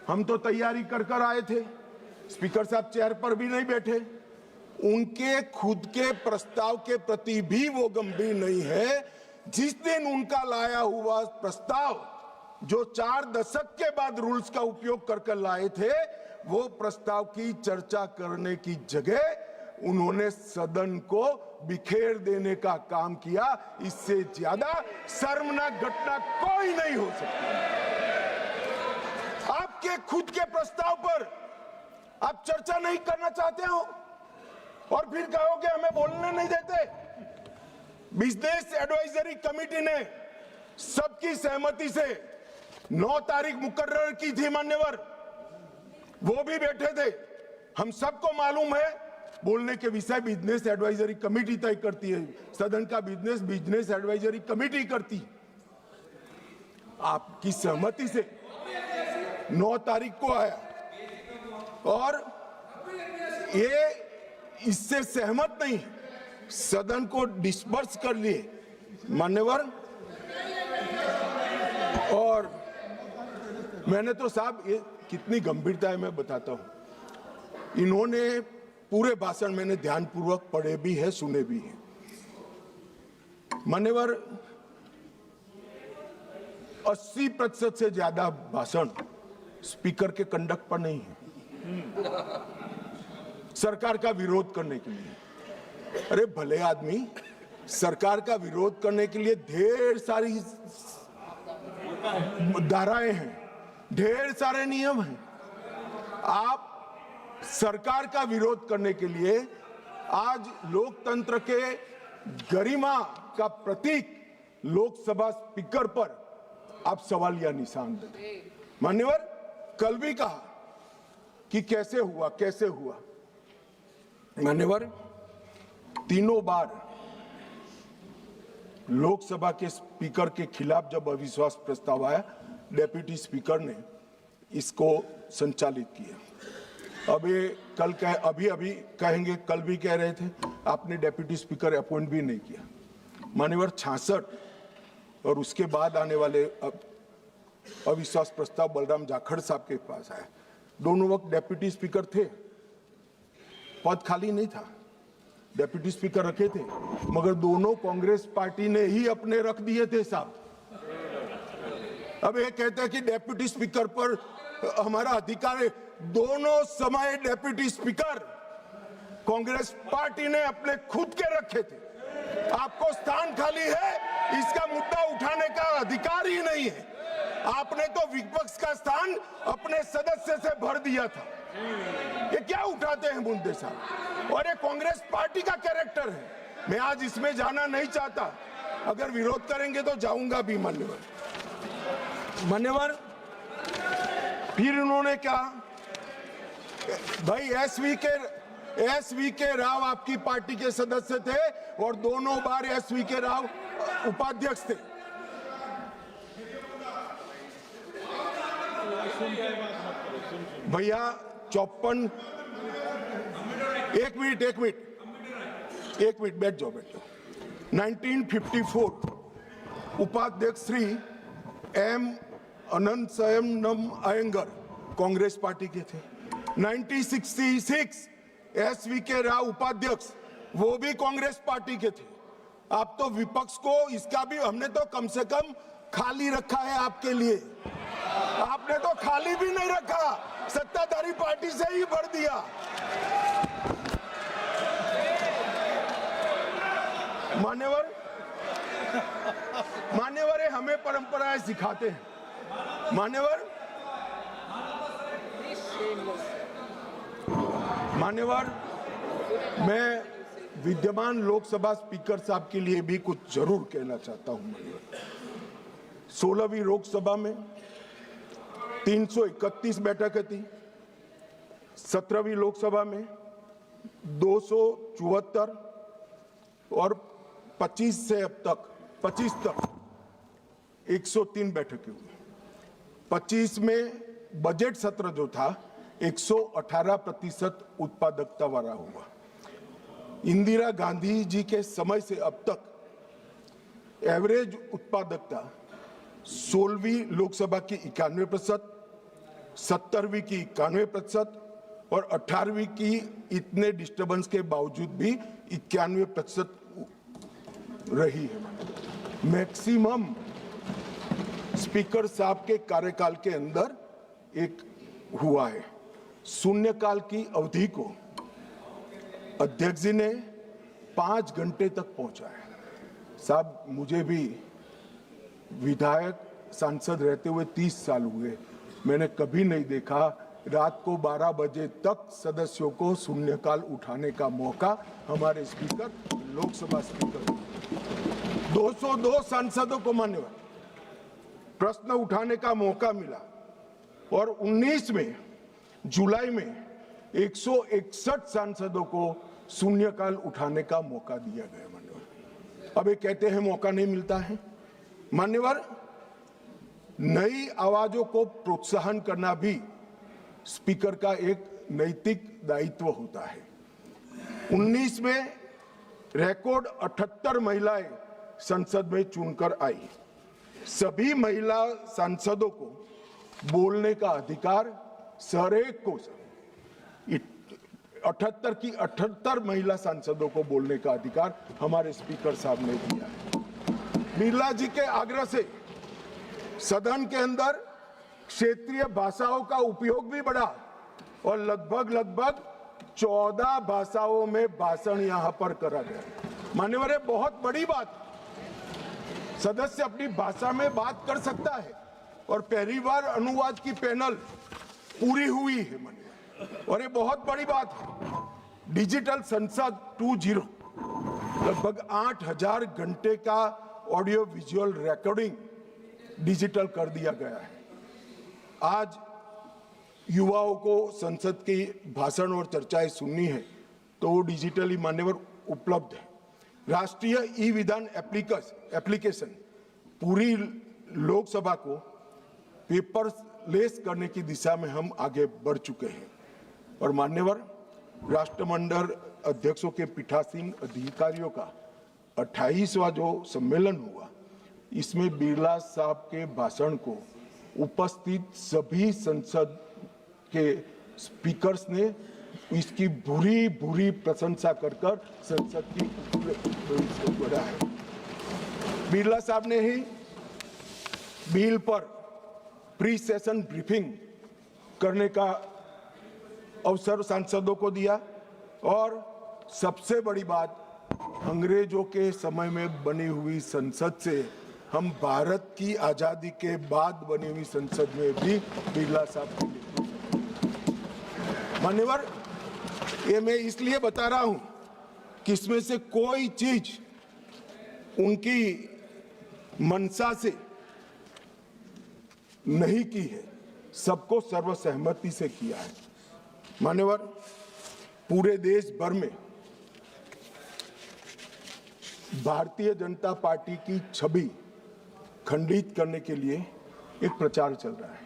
S1: हम तो तैयारी कर आए थे, स्पीकर साहब चेयर पर भी नहीं बैठे। उनके खुद के प्रस्ताव के प्रति भी वो गंभीर नहीं है। जिस दिन उनका लाया हुआ प्रस्ताव, जो 4 दशक के बाद रूल्स का उपयोग कर लाए थे, वो प्रस्ताव की चर्चा करने की जगह उन्होंने सदन को बिखेर देने का काम किया। इससे ज्यादा शर्मनाक घटना कोई नहीं हो सकती। आपके खुद के प्रस्ताव पर आप चर्चा नहीं करना चाहते हो और फिर कहोगे हमें बोलने नहीं देते। बिजनेस एडवाइजरी कमेटी ने सबकी सहमति से 9 तारीख मुकर्रर की थी मान्यवर, वो भी बैठे थे। हम सबको मालूम है बोलने के विषय बिजनेस एडवाइजरी कमेटी तय करती है, सदन का बिजनेस एडवाइजरी कमेटी करती। आपकी सहमति से 9 तारीख को आया और ये इससे सहमत नहीं, सदन को डिस्पर्स कर लिए मान्यवर। और मैंने तो साहब, ये कितनी गंभीरता है मैं बताता हूं। इन्होंने पूरे भाषण मैंने ध्यानपूर्वक पढ़े भी है, सुने भी है मान्यवर। 80% से ज्यादा भाषण स्पीकर के कंडक्ट पर नहीं है, सरकार का विरोध करने के लिए। अरे भले आदमी, सरकार का विरोध करने के लिए ढेर सारी धाराएं हैं, ढेर सारे नियम हैं। आप सरकार का विरोध करने के लिए आज लोकतंत्र के गरिमा का प्रतीक लोकसभा स्पीकर पर आप सवालिया निशान देते। मान्यवर, कल भी कहा कि कैसे हुआ। मान्यवर, तीनों बार लोकसभा के स्पीकर के खिलाफ जब अविश्वास प्रस्ताव आया, डेप्यूटी स्पीकर ने इसको संचालित किया। अब ये कल अभी कहेंगे, कल भी कह रहे थे आपने डेप्यूटी स्पीकर अपॉइंट भी नहीं किया। मान्यवर, 66 और उसके बाद आने वाले अविश्वास प्रस्ताव बलराम जाखड़ साहब के पास आया। दोनों वक्त डेप्यूटी स्पीकर थे, पद खाली नहीं था, डेप्यूटी स्पीकर रखे थे, मगर दोनों कांग्रेस पार्टी ने ही अपने रख दिए थे साहब। अब ये कहते हैं कि डेप्यूटी स्पीकर पर हमारा अधिकार है। दोनों समय डेप्यूटी स्पीकर कांग्रेस पार्टी ने अपने खुद के रखे थे। आपको स्थान खाली है, इसका मुद्दा उठाने का अधिकार ही नहीं है। आपने तो विपक्ष का स्थान अपने सदस्य से भर दिया था। ये क्या उठाते हैं मुद्दे साहब, और ये कांग्रेस पार्टी का कैरेक्टर है। मैं आज इसमें जाना नहीं चाहता, अगर विरोध करेंगे तो जाऊंगा भी मान्यवर। फिर उन्होंने कहा, भाई एसवी के राव आपकी पार्टी के सदस्य थे और दोनों बार एसवी के राव उपाध्यक्ष थे। भैया 54, एक मिनट बैठ जाओ। 1954 उपाध्यक्ष श्री एम अनंतशयनम अयंगर कांग्रेस पार्टी के थे। 1966 एसवी के राव उपाध्यक्ष, वो भी कांग्रेस पार्टी के थे। आप तो विपक्ष को, इसका भी हमने तो कम से कम खाली रखा है आपके लिए, आपने तो खाली भी नहीं रखा, सत्ताधारी पार्टी से ही भर दिया। मान्यवर ये हमें परंपराएं सिखाते हैं। मान्यवर, मैं विद्यमान लोकसभा स्पीकर साहब के लिए भी कुछ जरूर कहना चाहता हूं। 16वीं लोकसभा में 331 बैठकें थी, 17वीं लोकसभा में 274 और 25 तक 103 बैठकें हुई। 25 में बजट सत्र जो था 118% उत्पादकता वाला हुआ। इंदिरा गांधी जी के समय से अब तक एवरेज उत्पादकता 16वीं लोकसभा की 91%, 17वीं की 91% और 18वीं की इतने डिस्टर्बेंस के बावजूद भी 91% रही है। मैक्सिमम स्पीकर साहब के कार्यकाल के अंदर एक हुआ है। शून्यकाल की अवधि को अध्यक्ष जी ने 5 घंटे तक पहुंचा है। साहब, मुझे भी विधायक सांसद रहते हुए 30 साल हुए, मैंने कभी नहीं देखा रात को 12 बजे तक सदस्यों को शून्यकाल उठाने का मौका हमारे स्पीकर, लोकसभा स्पीकर 202 सांसदों को मान्यवर प्रश्न उठाने का मौका मिला और 19 में जुलाई में 161 सांसदों को शून्यकाल उठाने का मौका दिया गया मान्यवर। अब ये कहते हैं मौका नहीं मिलता है। मान्यवर, नई आवाजों को प्रोत्साहन करना भी स्पीकर का एक नैतिक दायित्व होता है। 19 में रिकॉर्ड 78 महिलाएं संसद में चुनकर आई। सभी महिला सांसदों को बोलने का अधिकार हरेक को 78 की 78 महिला सांसदों को बोलने का अधिकार हमारे स्पीकर साहब ने दिया है। बिरला जी के आग्रह से सदन के अंदर क्षेत्रीय भाषाओं का उपयोग भी बढ़ा और लगभग 14 भाषाओं में भाषण यहां पर करा गया। मान्यवर, ये बहुत बड़ी बात। सदस्य अपनी भाषा में बात कर सकता है और पहली बार अनुवाद की पैनल पूरी हुई है मान्यवर, और ये बहुत बड़ी बात है। डिजिटल संसद 2.0 लगभग 8000 घंटे का ऑडियो विजुअल रिकॉर्डिंग डिजिटल कर दिया गया है। आज युवाओं को संसद की भाषण और चर्चाएं सुननी है तो वो डिजिटली मान्यवर उपलब्ध है। राष्ट्रीय ई विधान एप्लीकेशन पूरी लोकसभा को पेपरलेस करने की दिशा में हम आगे बढ़ चुके हैं। और मान्यवर, राष्ट्रमंडल अध्यक्षों के पीठासीन अधिकारियों का 28वां जो सम्मेलन हुआ, इसमें बिरला साहब के भाषण को उपस्थित सभी संसद के स्पीकर्स ने इसकी भूरी प्रशंसा कर संसद की बढ़ा है। बिरला साहब ने ही बिल पर प्री सेशन ब्रीफिंग करने का अवसर सांसदों को दिया और सबसे बड़ी बात, अंग्रेजों के समय में बनी हुई संसद से हम भारत की आजादी के बाद बनी हुई संसद में भी बिरला साहब के मान्यवर, ये मैं इसलिए बता रहा हूं कि इसमें से कोई चीज उनकी मंशा से नहीं की है, सबको सर्वसहमति से किया है। मान्यवर, पूरे देश भर में भारतीय जनता पार्टी की छवि खंडित करने के लिए एक प्रचार चल रहा है।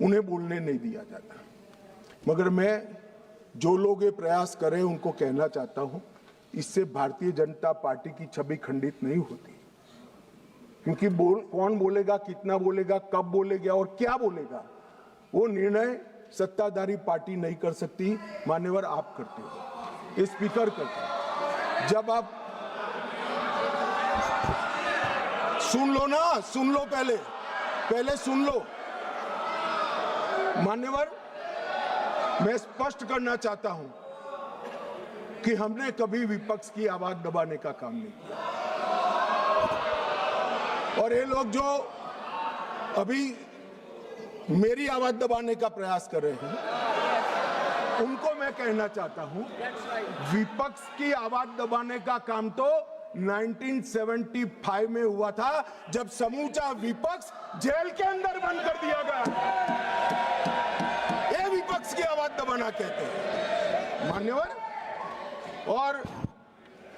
S1: उन्हें बोलने नहीं दिया जाता, मगर मैं जो लोग ये प्रयास करें उनको कहना चाहता हूं, इससे भारतीय जनता पार्टी की छवि खंडित नहीं होती। क्योंकि कौन बोलेगा, कितना बोलेगा, कब बोलेगा और क्या बोलेगा, वो निर्णय सत्ताधारी पार्टी नहीं कर सकती। मान्यवर, आप करते हो, ये स्पीकर करते हैं। जब आप सुन लो ना, सुन लो, पहले सुन लो। मान्यवर, मैं स्पष्ट करना चाहता हूं कि हमने कभी विपक्ष की आवाज दबाने का काम नहीं किया। और ये लोग जो अभी मेरी आवाज दबाने का प्रयास कर रहे हैं, उनको मैं कहना चाहता हूं, विपक्ष की आवाज दबाने का काम तो 1975 में हुआ था, जब समूचा विपक्ष जेल के अंदर बंद कर दिया गया। ये विपक्ष की आवाज दबाना कहते हैं मान्यवर। और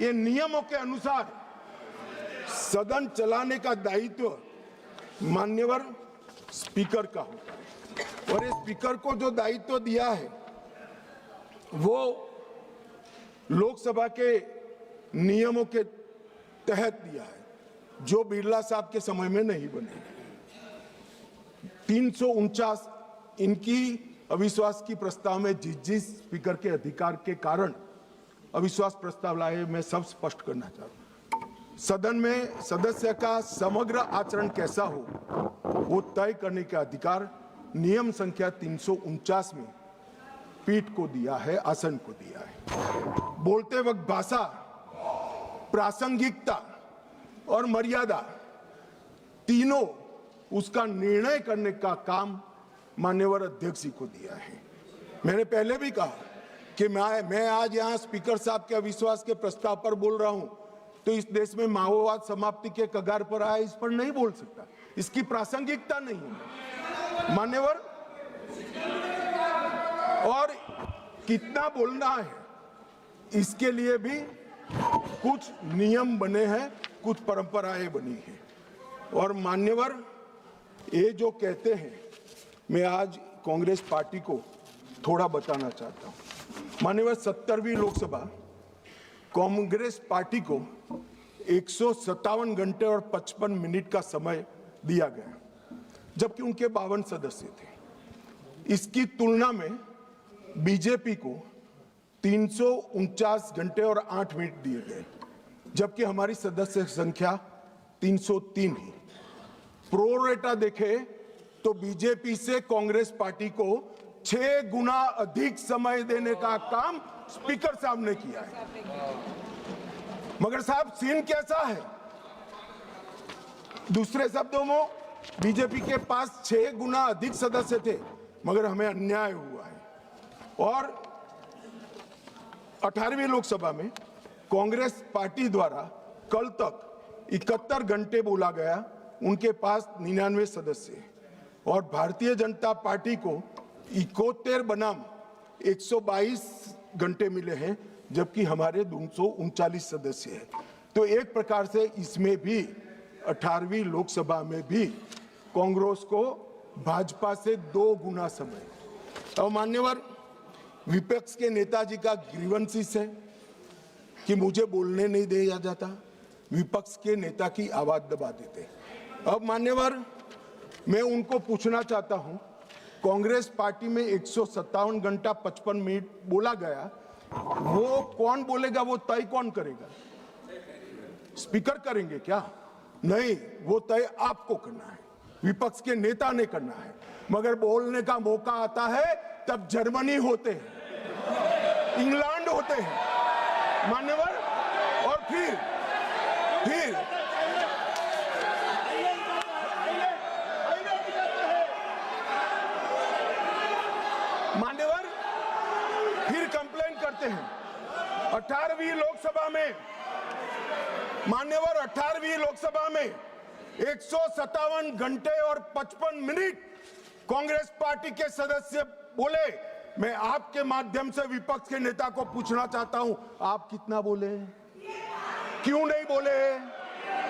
S1: ये नियमों के अनुसार सदन चलाने का दायित्व मान्यवर स्पीकर का होता है, और ये स्पीकर को जो दायित्व दिया है वो लोकसभा के नियमों के तहत दिया है, जो बिरला साहब के समय में नहीं बने। 349 इनकी अविश्वास की प्रस्ताव में जिस स्पीकर के अधिकार के कारण अविश्वास प्रस्ताव लाए, मैं सब स्पष्ट करना चाहता हूं। सदन में सदस्य का समग्र आचरण कैसा हो, वो तय करने का अधिकार नियम संख्या 349 में पीठ को दिया है, आसन को दिया है। बोलते वक्त भाषा, प्रासंगिकता और मर्यादा तीनों उसका निर्णय करने का काम मान्यवर अध्यक्ष जी को दिया है। मैंने पहले भी कहा कि मैं आज यहाँ स्पीकर साहब के अविश्वास के प्रस्ताव पर बोल रहा हूं, तो इस देश में माओवाद समाप्ति के कगार पर आया, इस पर नहीं बोल सकता, इसकी प्रासंगिकता नहीं है मान्यवर। और कितना बोलना है, इसके लिए भी कुछ नियम बने हैं, कुछ परंपराएं बनी हैं। और मान्यवर, ये जो कहते हैं, मैं आज कांग्रेस पार्टी को थोड़ा बताना चाहता हूं। मान्यवर, 70वीं लोकसभा कांग्रेस पार्टी को 157 घंटे और 55 मिनट का समय दिया गया, जबकि उनके 52 सदस्य थे। इसकी तुलना में बीजेपी को 349 घंटे और 8 मिनट दिए गए, जबकि हमारी सदस्य संख्या 303 है। प्रोरेटा देखे तो बीजेपी से कांग्रेस पार्टी को 6 गुना अधिक समय देने का काम स्पीकर साहब ने किया है। मगर साहब सीन कैसा है? दूसरे शब्दों में बीजेपी के पास 6 गुना अधिक सदस्य थे, मगर हमें अन्याय हुआ है। और 18वीं लोकसभा में कांग्रेस पार्टी द्वारा कल तक 71 घंटे बोला गया, उनके पास 99 सदस्य हैं। और भारतीय जनता पार्टी को 71 बनाम 122 घंटे मिले हैं, जबकि हमारे 239 सदस्य हैं। तो एक प्रकार से इसमें भी 18वीं लोकसभा में भी कांग्रेस को भाजपा से 2 गुना समय। अब मान्यवर विपक्ष के नेताजी का ग्रीवेंसेस है कि मुझे बोलने नहीं दिया जाता, विपक्ष के नेता की आवाज दबा देते। अब मान्यवर मैं उनको पूछना चाहता हूं, कांग्रेस पार्टी में 157 घंटा 55 मिनट बोला गया, वो कौन बोलेगा, वो तय कौन करेगा? स्पीकर करेंगे क्या? नहीं, वो तय आपको करना है, विपक्ष के नेता ने करना है। मगर बोलने का मौका आता है तब जर्मनी होते हैं, इंग्लैंड होते हैं मान्यवर, और फिर मान्यवर फिर कंप्लेन करते हैं। 18वीं लोकसभा में मान्यवर 18वीं लोकसभा में 157 घंटे और 55 मिनट कांग्रेस पार्टी के सदस्य बोले। मैं आपके माध्यम से विपक्ष के नेता को पूछना चाहता हूं, आप कितना बोले? क्यों नहीं बोले?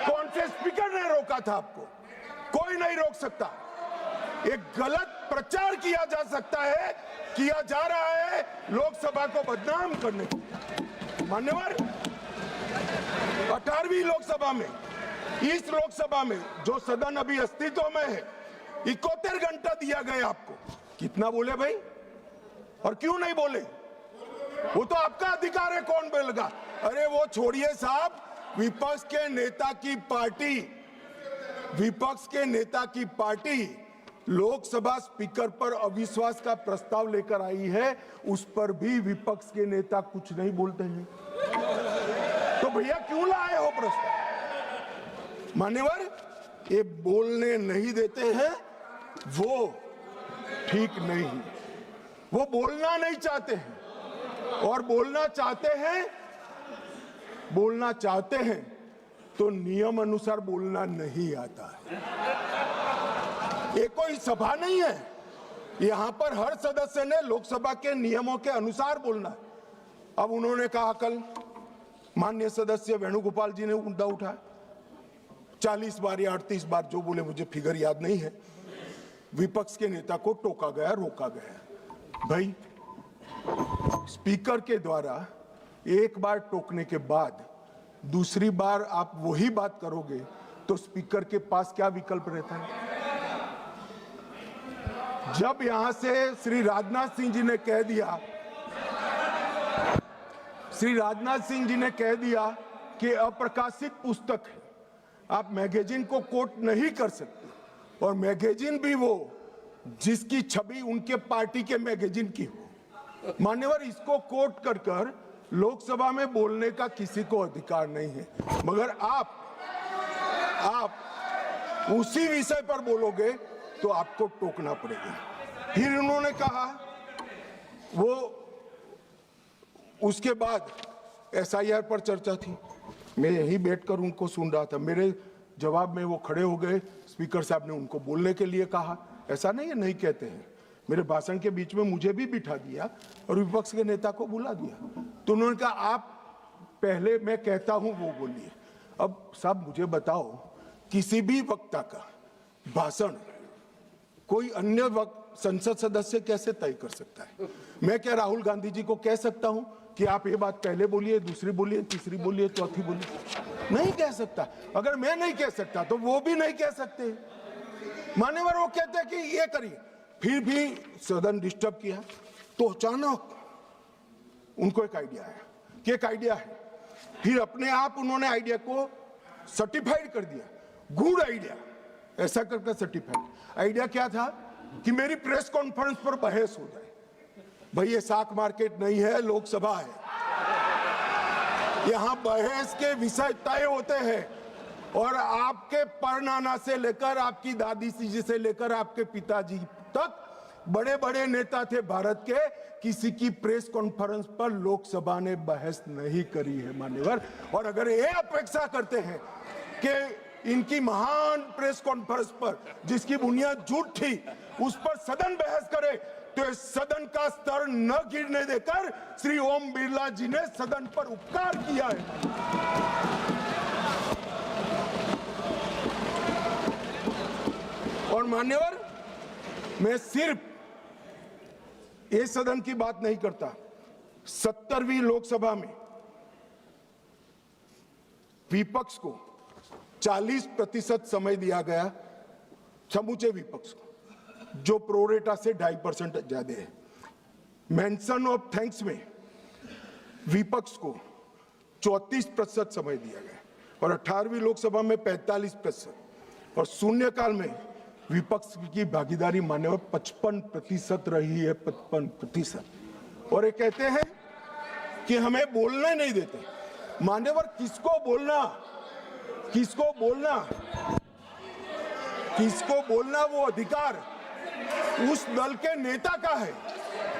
S1: कौन से स्पीकर ने रोका था आपको? कोई नहीं रोक सकता। एक गलत प्रचार किया जा सकता है, किया जा रहा है लोकसभा को बदनाम करने के लिए। मान्यवर 18वीं लोकसभा में, इस लोकसभा में जो सदन अभी अस्तित्व में है, 71 घंटा दिया गया आपको। कितना बोले भाई? और क्यों नहीं बोले? वो तो आपका अधिकार है, कौन बोलेगा? अरे वो छोड़िए साहब, विपक्ष के नेता की पार्टी लोकसभा स्पीकर पर अविश्वास का प्रस्ताव लेकर आई है, उस पर भी विपक्ष के नेता कुछ नहीं बोलते हैं। तो भैया क्यों लाए हो प्रस्ताव? मान्यवर ये बोलने नहीं देते हैं, वो ठीक नहीं। वो बोलना नहीं चाहते हैं, और बोलना चाहते हैं तो नियम अनुसार बोलना नहीं आता है। ये कोई सभा नहीं है, यहां पर हर सदस्य ने लोकसभा के नियमों के अनुसार बोलना है। अब उन्होंने कहा, कल माननीय सदस्य वेणुगोपाल जी ने मुद्दा उठाया, 40 बार या 38 बार जो बोले, मुझे फिगर याद नहीं है, विपक्ष के नेता को टोका गया, रोका गया। भाई स्पीकर के द्वारा एक बार टोकने के बाद दूसरी बार आप वही बात करोगे तो स्पीकर के पास क्या विकल्प रहता है? जब यहां से श्री राजनाथ सिंह जी ने कह दिया कि अप्रकाशित पुस्तक है, आप मैगजीन को कोट नहीं कर सकते, और मैगजीन भी वो जिसकी छवि उनके पार्टी के मैगजीन की हो। मान्यवर इसको कोट कर लोकसभा में बोलने का किसी को अधिकार नहीं है। मगर आप उसी विषय पर बोलोगे तो आपको टोकना पड़ेगा। फिर उन्होंने कहा, वो उसके बाद SIR पर चर्चा थी, मैं यही बैठकर उनको सुन रहा था। मेरे जवाब में वो खड़े हो गए, स्पीकर साहब ने उनको बोलने के लिए कहा। ऐसा नहीं है, नहीं कहते हैं। मेरे भाषण के बीच में मुझे भी बिठा दिया और विपक्ष के नेता को बुला दिया। तो उन्होंने कहा, आप पहले मैं कहता हूं वो बोलिए। अब साहब मुझे बताओ, किसी भी वक्ता का भाषण कोई अन्य संसद सदस्य कैसे तय कर सकता है? मैं क्या राहुल गांधी जी को कह सकता हूं कि आप ये बात पहले बोलिए, दूसरी बोलिए, तीसरी बोलिए, चौथी बोलिए। नहीं कह सकता। अगर मैं नहीं कह सकता तो वो भी नहीं कह सकते। मान्यवर वो कहते हैं कि ये करिए, फिर भी सदन डिस्टर्ब किया तो अचानक उनको एक आइडिया आया कि एक आइडिया है। फिर अपने आप उन्होंने आइडिया को सर्टिफाइड कर दिया, गुड आइडिया ऐसा करके सर्टिफाइड। आइडिया क्या था कि मेरी प्रेस कॉन्फ्रेंस पर बहस हो जाए। भाई ये साख मार्केट नहीं है, लोकसभा है। यहां बहस के विषय तय होते हैं और आपके परनाना से लेकर आपकी दादी जी से लेकर आपके पिताजी तक बड़े बड़े नेता थे भारत के, किसी की प्रेस कॉन्फ्रेंस पर लोकसभा ने बहस नहीं करी है मान्यवर। और अगर ये अपेक्षा करते हैं कि इनकी महान प्रेस कॉन्फ्रेंस पर जिसकी बुनियाद झूठ थी उस पर सदन बहस करे, तो इस सदन का स्तर न गिरने देकर श्री ओम बिरला जी ने सदन पर उपकार किया है। और मान्यवर, मैं सिर्फ ये सदन की बात नहीं करता। 70वीं लोकसभा में विपक्ष को 40% समय दिया गया, समूचे विपक्ष को, जो प्रोरेटा से 2.5% ज्यादा है। मेंशन ऑफ थैंक्स में विपक्ष को 34% समय दिया गया और 18वीं लोकसभा में 45% और शून्यकाल में विपक्ष की भागीदारी मान्यवर 55% रही है, 55%। और ये कहते हैं कि हमें बोलने नहीं देते। मान्यवर, किसको बोलना, किसको बोलना, किसको बोलना वो अधिकार उस दल के नेता का है।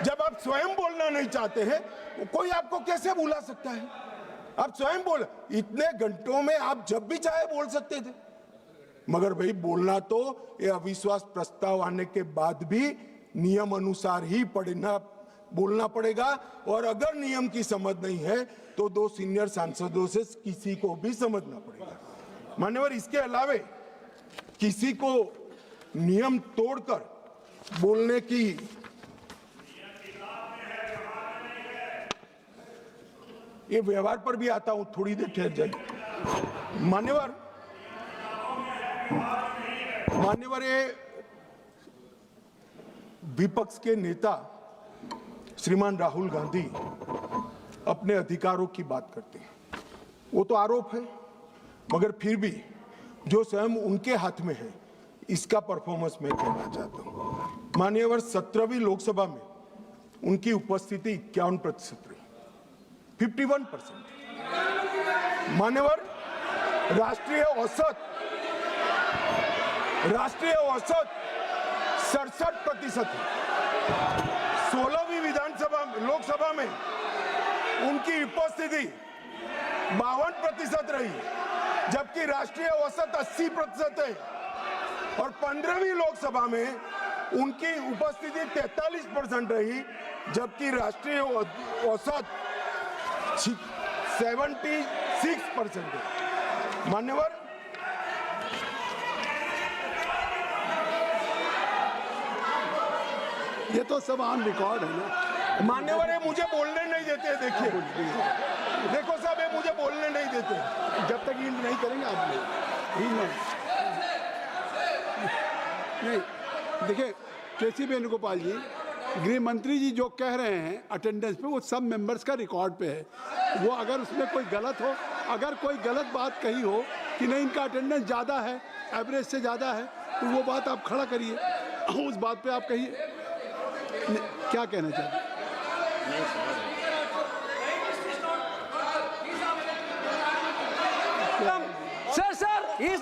S1: जब आप स्वयं बोलना नहीं चाहते हैं, कोई आपको कैसे बुला सकता है? आप स्वयं बोल, इतने घंटों में आप जब भी चाहे बोल सकते थे, मगर भाई बोलना तो ये अविश्वास प्रस्ताव आने के बाद भी नियम अनुसार ही बोलना पड़ेगा। और अगर नियम की समझ नहीं है तो 2 सीनियर सांसदों से किसी को भी समझना पड़ेगा। मान्यवर, इसके अलावे किसी को नियम तोड़कर बोलने की ये व्यवहार पर भी आता हूं, थोड़ी देर ठहर जाइए। मान्यवर, ये विपक्ष के नेता श्रीमान राहुल गांधी अपने अधिकारों की बात करते हैं, वो तो आरोप है, मगर फिर भी जो स्वयं उनके हाथ में है इसका परफॉर्मेंस मैं कहना चाहता हूं। मान्यवर, 17वीं लोकसभा में उनकी उपस्थिति 51% रही, 51%। मान्यवर, राष्ट्रीय औसत 67% है। 16वीं लोकसभा में उनकी उपस्थिति 52% रही, जबकि राष्ट्रीय औसत 80% है। और 15वीं लोकसभा में उनकी उपस्थिति 43% रही, जबकि राष्ट्रीय औसत 76% है। मान्यवर,
S2: ये तो सब ऑन रिकॉर्ड है ना।
S1: मान्यवर, ये मुझे बोलने नहीं देते। देखिए, देखो साहब, ये मुझे बोलने नहीं देते।
S2: जब तक ईल्ड नहीं करेंगे आप नहीं। देखिए, केसी वेणुगोपाल जी, गृह मंत्री जी जो कह रहे हैं अटेंडेंस पे, वो सब मेंबर्स का रिकॉर्ड पे है। वो अगर उसमें कोई गलत हो, अगर कोई गलत बात कही हो कि नहीं इनका अटेंडेंस ज़्यादा है, एवरेज से ज़्यादा है, तो वो बात आप खड़ा करिए, उस बात पे आप कहिए क्या कहना चाहते हैं।
S4: Sir, is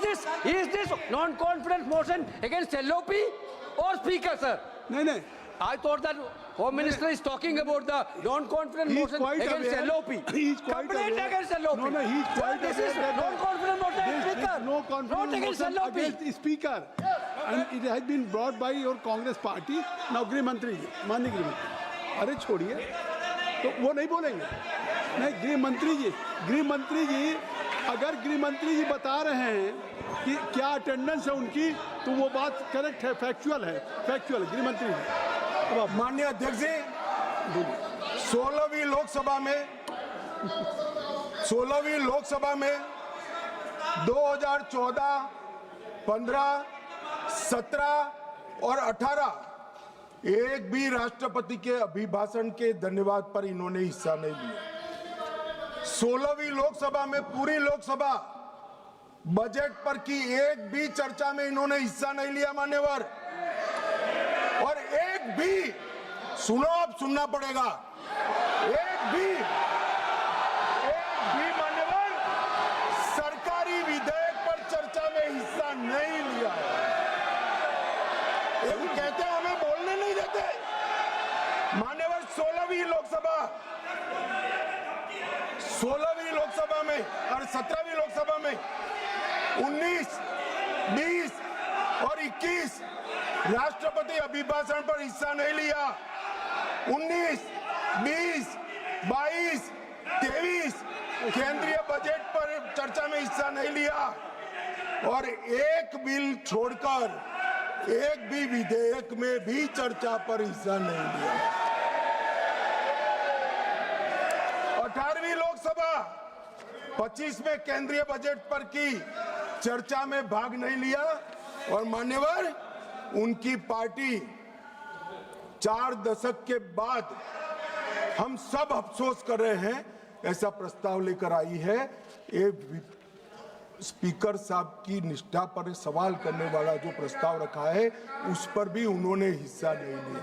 S4: this non-confidence motion against LOP or Speaker, sir?
S2: नहीं,
S4: I thought that Home Minister is talking about the non-confidence motion against LOP.
S2: He's quite
S4: Complaint
S2: aware.
S4: against LOP.
S2: No, he's quite
S4: This is
S2: aware that
S4: non-confidence motion against
S2: There
S4: Speaker.
S2: is no
S4: Not
S2: confidence
S4: against
S2: motion
S4: LOP.
S2: against the Speaker, and it has been brought by your Congress party. Now गृह मंत्री जी, माननीय गृह मंत्री, अरे छोड़िए, तो वो नहीं बोलेंगे। नहीं, गृह मंत्री जी अगर गृह मंत्री जी बता रहे हैं कि क्या अटेंडेंस है उनकी, तो वो बात करेक्ट है, फैक्चुअल है गृह मंत्री जी।
S1: माननीय अध्यक्ष जी, 16वीं लोकसभा में 2014, 15, 17 और 18 एक भी राष्ट्रपति के अभिभाषण के धन्यवाद पर इन्होंने हिस्सा नहीं लिया। 16वीं लोकसभा में पूरी लोकसभा बजट पर की एक भी चर्चा में इन्होंने हिस्सा नहीं लिया मान्यवर। और एक भी, सुनो, अब सुनना पड़ेगा, एक भी मान्यवर सरकारी विधेयक पर चर्चा में हिस्सा नहीं लिया। ये कहते हैं हमें बोलने नहीं देते मान्यवर। 16वीं लोकसभा में और 17वीं लोकसभा में 19, 20 और 21 राष्ट्रपति अभिभाषण पर हिस्सा नहीं लिया। 19, 20, 22, 23 केंद्रीय बजट पर चर्चा में हिस्सा नहीं लिया। और एक बिल छोड़कर एक भी विधेयक में भी चर्चा पर हिस्सा नहीं लिया। 18वीं लोकसभा 25 में केंद्रीय बजट पर की चर्चा में भाग नहीं लिया। और मान्यवर, उनकी पार्टी 4 दशक के बाद हम सब अफसोस कर रहे हैं ऐसा प्रस्ताव लेकर आई है। ये स्पीकर साहब की निष्ठा पर सवाल करने वाला जो प्रस्ताव रखा है उस पर भी उन्होंने हिस्सा नहीं लिया।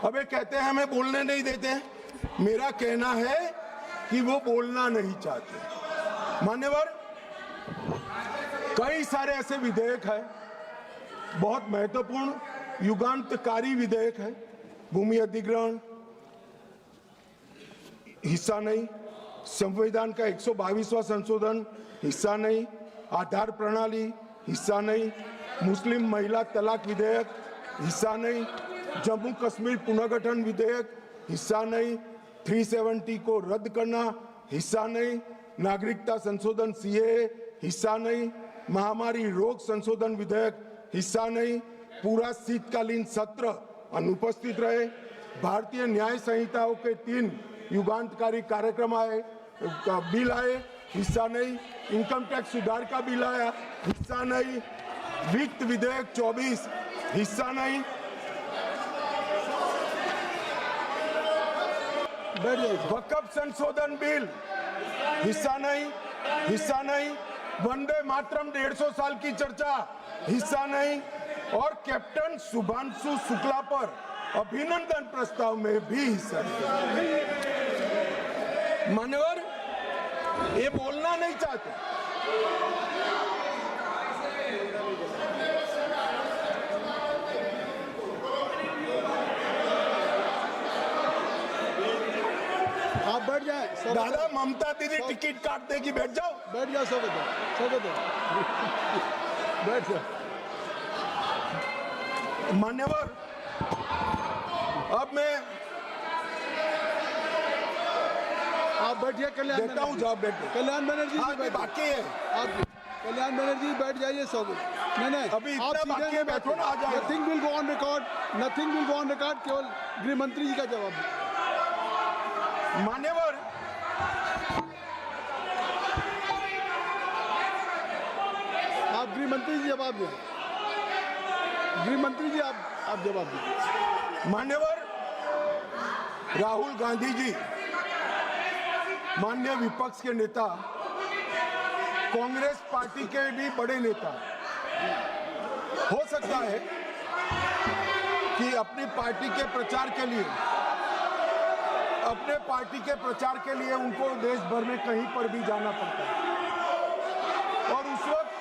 S1: अब ये कहते हैं हमें बोलने नहीं देते। मेरा कहना है कि वो बोलना नहीं चाहते मान्यवर। कई सारे ऐसे विधेयक हैं, बहुत महत्वपूर्ण युगांतकारी विधेयक है। भूमि अधिग्रहण हिस्सा नहीं, संविधान का 122वां संशोधन हिस्सा नहीं, आधार प्रणाली हिस्सा नहीं, मुस्लिम महिला तलाक विधेयक हिस्सा नहीं, जम्मू कश्मीर पुनर्गठन विधेयक हिस्सा नहीं, 370 को रद्द करना हिस्सा नहीं, नागरिकता संशोधन सीएए हिस्सा नहीं, महामारी रोग संशोधन विधेयक हिस्सा नहीं, पूरा शीतकालीन सत्र अनुपस्थित रहे, भारतीय न्याय संहिताओं के 3 युगांतकारी कार्यक्रम आए, बिल आए, हिस्सा नहीं, इनकम टैक्स सुधार का बिल आया, हिस्सा नहीं, वित्त विधेयक 24 हिस्सा नहीं। वक्फ संशोधन बिल हिस्सा नहीं, वंदे मातरम 150 साल की चर्चा हिस्सा नहीं, और कैप्टन शुभांशु शुक्ला पर अभिनंदन प्रस्ताव में भी हिस्सा नहीं। मान्यवर, ये बोलना नहीं चाहते।
S2: आप बैठ जाए।
S1: दादा, ममता दीदी टिकट काट देगी, बैठ जाओ।
S2: बैठ जाओ, सब बैठ जाओ।
S1: मान्यवर, अब मैं
S2: आप बैठिए। कल्याण
S1: देता हूँ जवाब, बैठे।
S2: कल्याण बनर्जी जी बैठिए।
S1: बाकी है
S2: आप कल्याण बनर्जी बैठ जाइए। सब नहीं,
S1: अभी इतना बाकी है, बैठो ना, आ जाओ।
S2: Nothing will go on record, केवल गृह मंत्री जी का जवाब दें।
S1: मान्यवर,
S2: आप गृह मंत्री जी जवाब दें। गृह मंत्री जी आप जवाब दें।
S1: मान्यवर, राहुल गांधी जी माननीय विपक्ष के नेता, कांग्रेस पार्टी के भी बड़े नेता, हो सकता है कि अपनी पार्टी के प्रचार के लिए उनको देश भर में कहीं पर भी जाना पड़ता है। और उस वक्त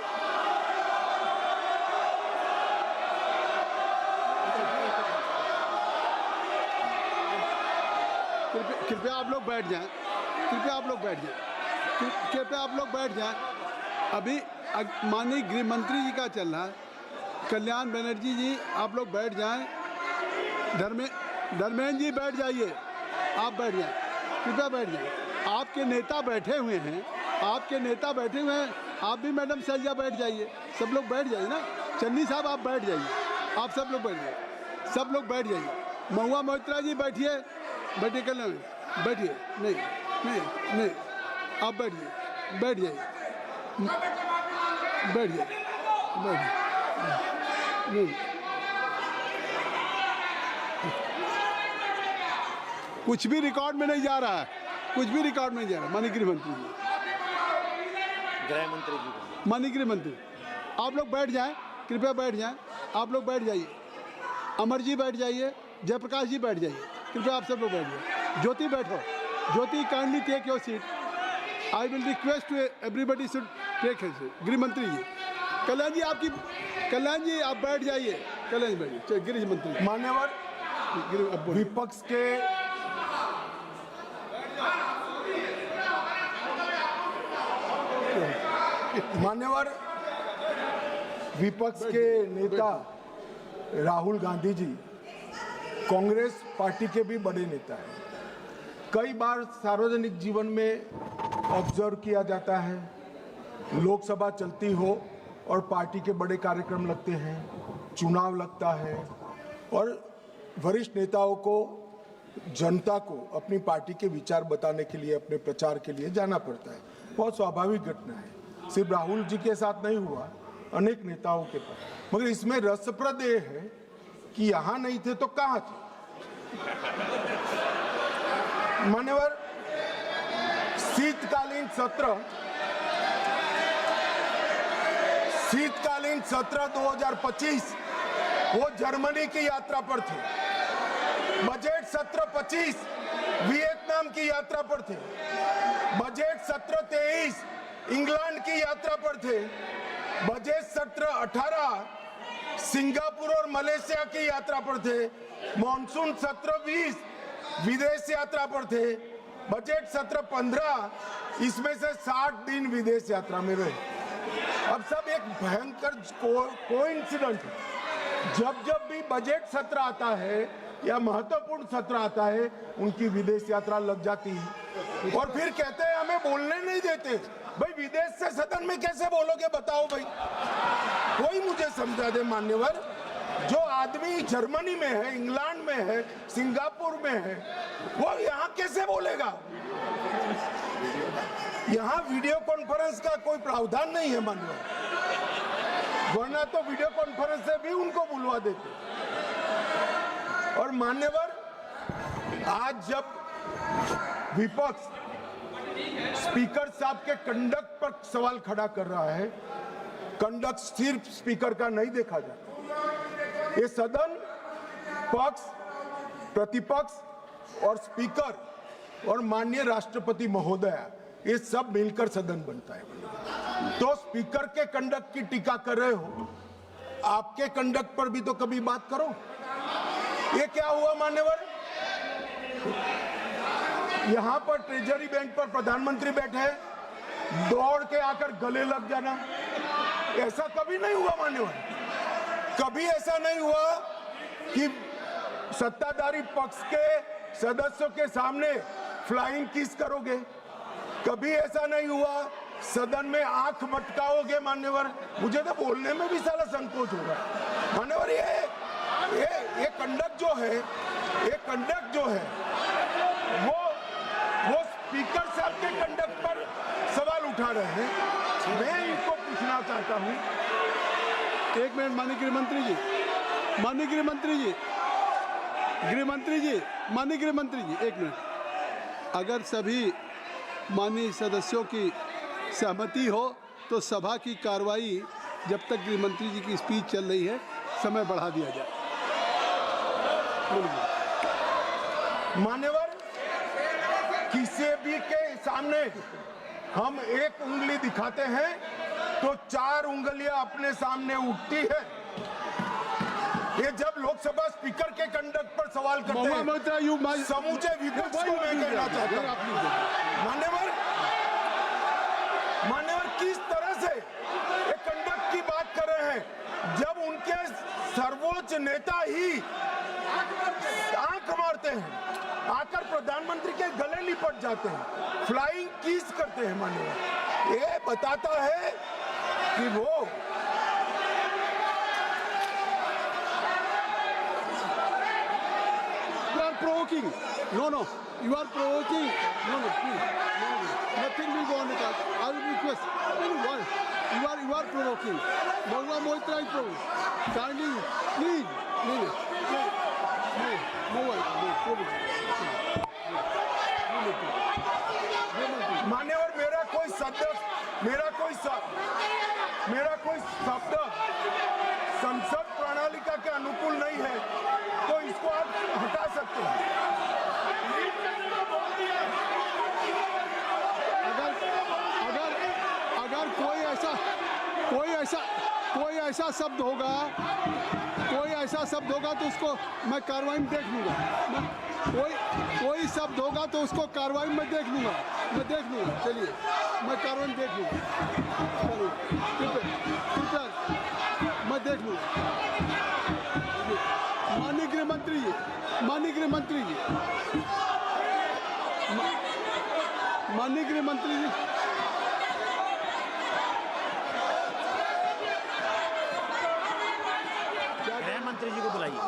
S2: कृपया आप लोग बैठ जाएं। अभी माननीय गृह मंत्री जी का चल रहा है। कल्याण बनर्जी जी, आप लोग बैठ जाएं। धर्मेंद्र जी बैठ जाइए। आप बैठ जाएं, कृपया बैठ जाएं। आपके नेता बैठे हुए हैं। आप भी मैडम सैलजा बैठ जाइए। सब लोग बैठ जाइए ना। चन्नी साहब आप बैठ जाइए। आप सब लोग बैठ जाइए। महुआ मोहित्रा जी बैठिए। बैठिए कल्याण जी, बैठिए। नहीं नहीं नहीं, आप बैठिए, बैठ जाइए, बैठ जाइए, बैठिए। नहीं, कुछ भी रिकॉर्ड में नहीं जा रहा है, कुछ भी रिकॉर्ड में नहीं जा रहा। माननीय गृह मंत्री जी,
S3: गृह मंत्री जी,
S2: माननीय गृह मंत्री, आप लोग बैठ जाएं, कृपया बैठ जाएं। आप लोग बैठ जाइए, अमर जी बैठ जाइए, जयप्रकाश जी बैठ जाइए, कृपया आप सब लोग बैठ जाइए। ज्योति बैठो, Jyoti kindly take your seat. I will request to everybody should take his seat. गृह मंत्री जी, कल्याण जी आपकी, कल्याण जी आप बैठ जाइए, कल्याण जी बैठिए। चलिए गृह मंत्री,
S1: मान्यवर
S2: अब बोलिए।
S1: विपक्ष के मान्यवर विपक्ष के नेता राहुल गांधी जी कांग्रेस पार्टी के भी बड़े नेता हैं। कई बार सार्वजनिक जीवन में ऑब्जर्व किया जाता है, लोकसभा चलती हो और पार्टी के बड़े कार्यक्रम लगते हैं, चुनाव लगता है और वरिष्ठ नेताओं को, जनता को अपनी पार्टी के विचार बताने के लिए, अपने प्रचार के लिए जाना पड़ता है। बहुत स्वाभाविक घटना है, सिर्फ राहुल जी के साथ नहीं हुआ, अनेक नेताओं के पास। मगर इसमें रसप्रद ये है कि यहां नहीं थे तो कहां थे? मान्यवर, शीतकालीन सत्र 2025 वो जर्मनी की यात्रा पर थे। बजट सत्र 25 वियतनाम की यात्रा पर थे। बजट सत्र 23 इंग्लैंड की यात्रा पर थे। बजट सत्र 18 सिंगापुर और मलेशिया की यात्रा पर थे। मॉनसून सत्र 20 विदेश यात्रा पर थे। बजट सत्र 15 इसमें से 60 दिन विदेश यात्रा में रहे। अब सब एक भयंकर कोइंसिडेंट है। जब भी बजट सत्र आता है या महत्वपूर्ण सत्र आता है, उनकी विदेश यात्रा लग जाती है और फिर कहते हैं हमें बोलने नहीं देते। भाई विदेश से सदन में कैसे बोलोगे बताओ भाई, कोई मुझे समझा दे मान्यवर। जो आदमी जर्मनी में है, इंग्लैंड में है, सिंगापुर में है, वो यहाँ कैसे बोलेगा? यहाँ वीडियो कॉन्फ्रेंस का कोई प्रावधान नहीं है मान्यवर, वरना तो वीडियो कॉन्फ्रेंस से भी उनको बुलवा देते। और मान्यवर, आज जब विपक्ष स्पीकर साहब के कंडक्ट पर सवाल खड़ा कर रहा है, कंडक्ट सिर्फ स्पीकर का नहीं देखा जाता। ये सदन पक्ष, प्रतिपक्ष और स्पीकर और माननीय राष्ट्रपति महोदया, ये सब मिलकर सदन बनता है। तो स्पीकर के कंडक्ट की टीका कर रहे हो, आपके कंडक्ट पर भी तो कभी बात करो। ये क्या हुआ मान्यवर? यहां पर ट्रेजरी बैंक पर प्रधानमंत्री बैठे, दौड़ के आकर गले लग जाना, ऐसा कभी नहीं हुआ मान्यवर। कभी ऐसा नहीं हुआ कि सत्ताधारी पक्ष के सदस्यों के सामने फ्लाइंग किस करोगे। कभी ऐसा नहीं हुआ सदन में आंख मटकाओगे मान्यवर। मुझे तो बोलने में भी साला संकोच होगा मान्यवर। ये कंडक्ट जो है, ये कंडक्ट जो है वो स्पीकर साहब के कंडक्ट पर सवाल उठा रहे हैं। मैं इनको पूछना चाहता हूं,
S2: एक मिनट माननीय गृह मंत्री जी, माननीय गृह मंत्री जी, गृह मंत्री जी, माननीय गृह मंत्री जी, एक मिनट। अगर सभी माननीय सदस्यों की सहमति हो तो सभा की कार्रवाई जब तक गृह मंत्री जी की स्पीच चल रही है समय बढ़ा दिया जाए।
S1: मान्यवर, किसी भी के सामने हम एक उंगली दिखाते हैं तो 4 उंगलियां अपने सामने उठती है। ये जब लोकसभा स्पीकर के कंडक्ट पर सवाल करते हैं, समूचे विपक्ष को मैं कहना चाहता हूं मान्यवर किस तरह से ये कंडक्ट की बात कर रहे हैं जब उनके सर्वोच्च नेता ही आंख मारते हैं, आकर प्रधानमंत्री के गले लिपट जाते हैं, फ्लाइंग किस करते हैं मान्यवर। ये बताता है कि वो
S2: pro provoking. No. You are provoking. No, please. No. Nothing will go on record. I will request. You are provoking. Mahua Moitra is provoking. Kindly, please.
S1: मान्यवर मेरा कोई शब्द संसद प्रणालिका के अनुकूल नहीं है तो इसको आप हटा सकते हैं।
S2: अगर कोई ऐसा शब्द होगा तो उसको मैं कार्रवाई में देख लूंगा। कोई शब्द होगा तो उसको कार्रवाई में देख लूंगा। चलिए मैं कार्रवाई में देख लूंगा। चलो कृपया मैं देख लूंगा। माननीय गृह मंत्री जी
S3: गृह मंत्री जी को बुलाइए।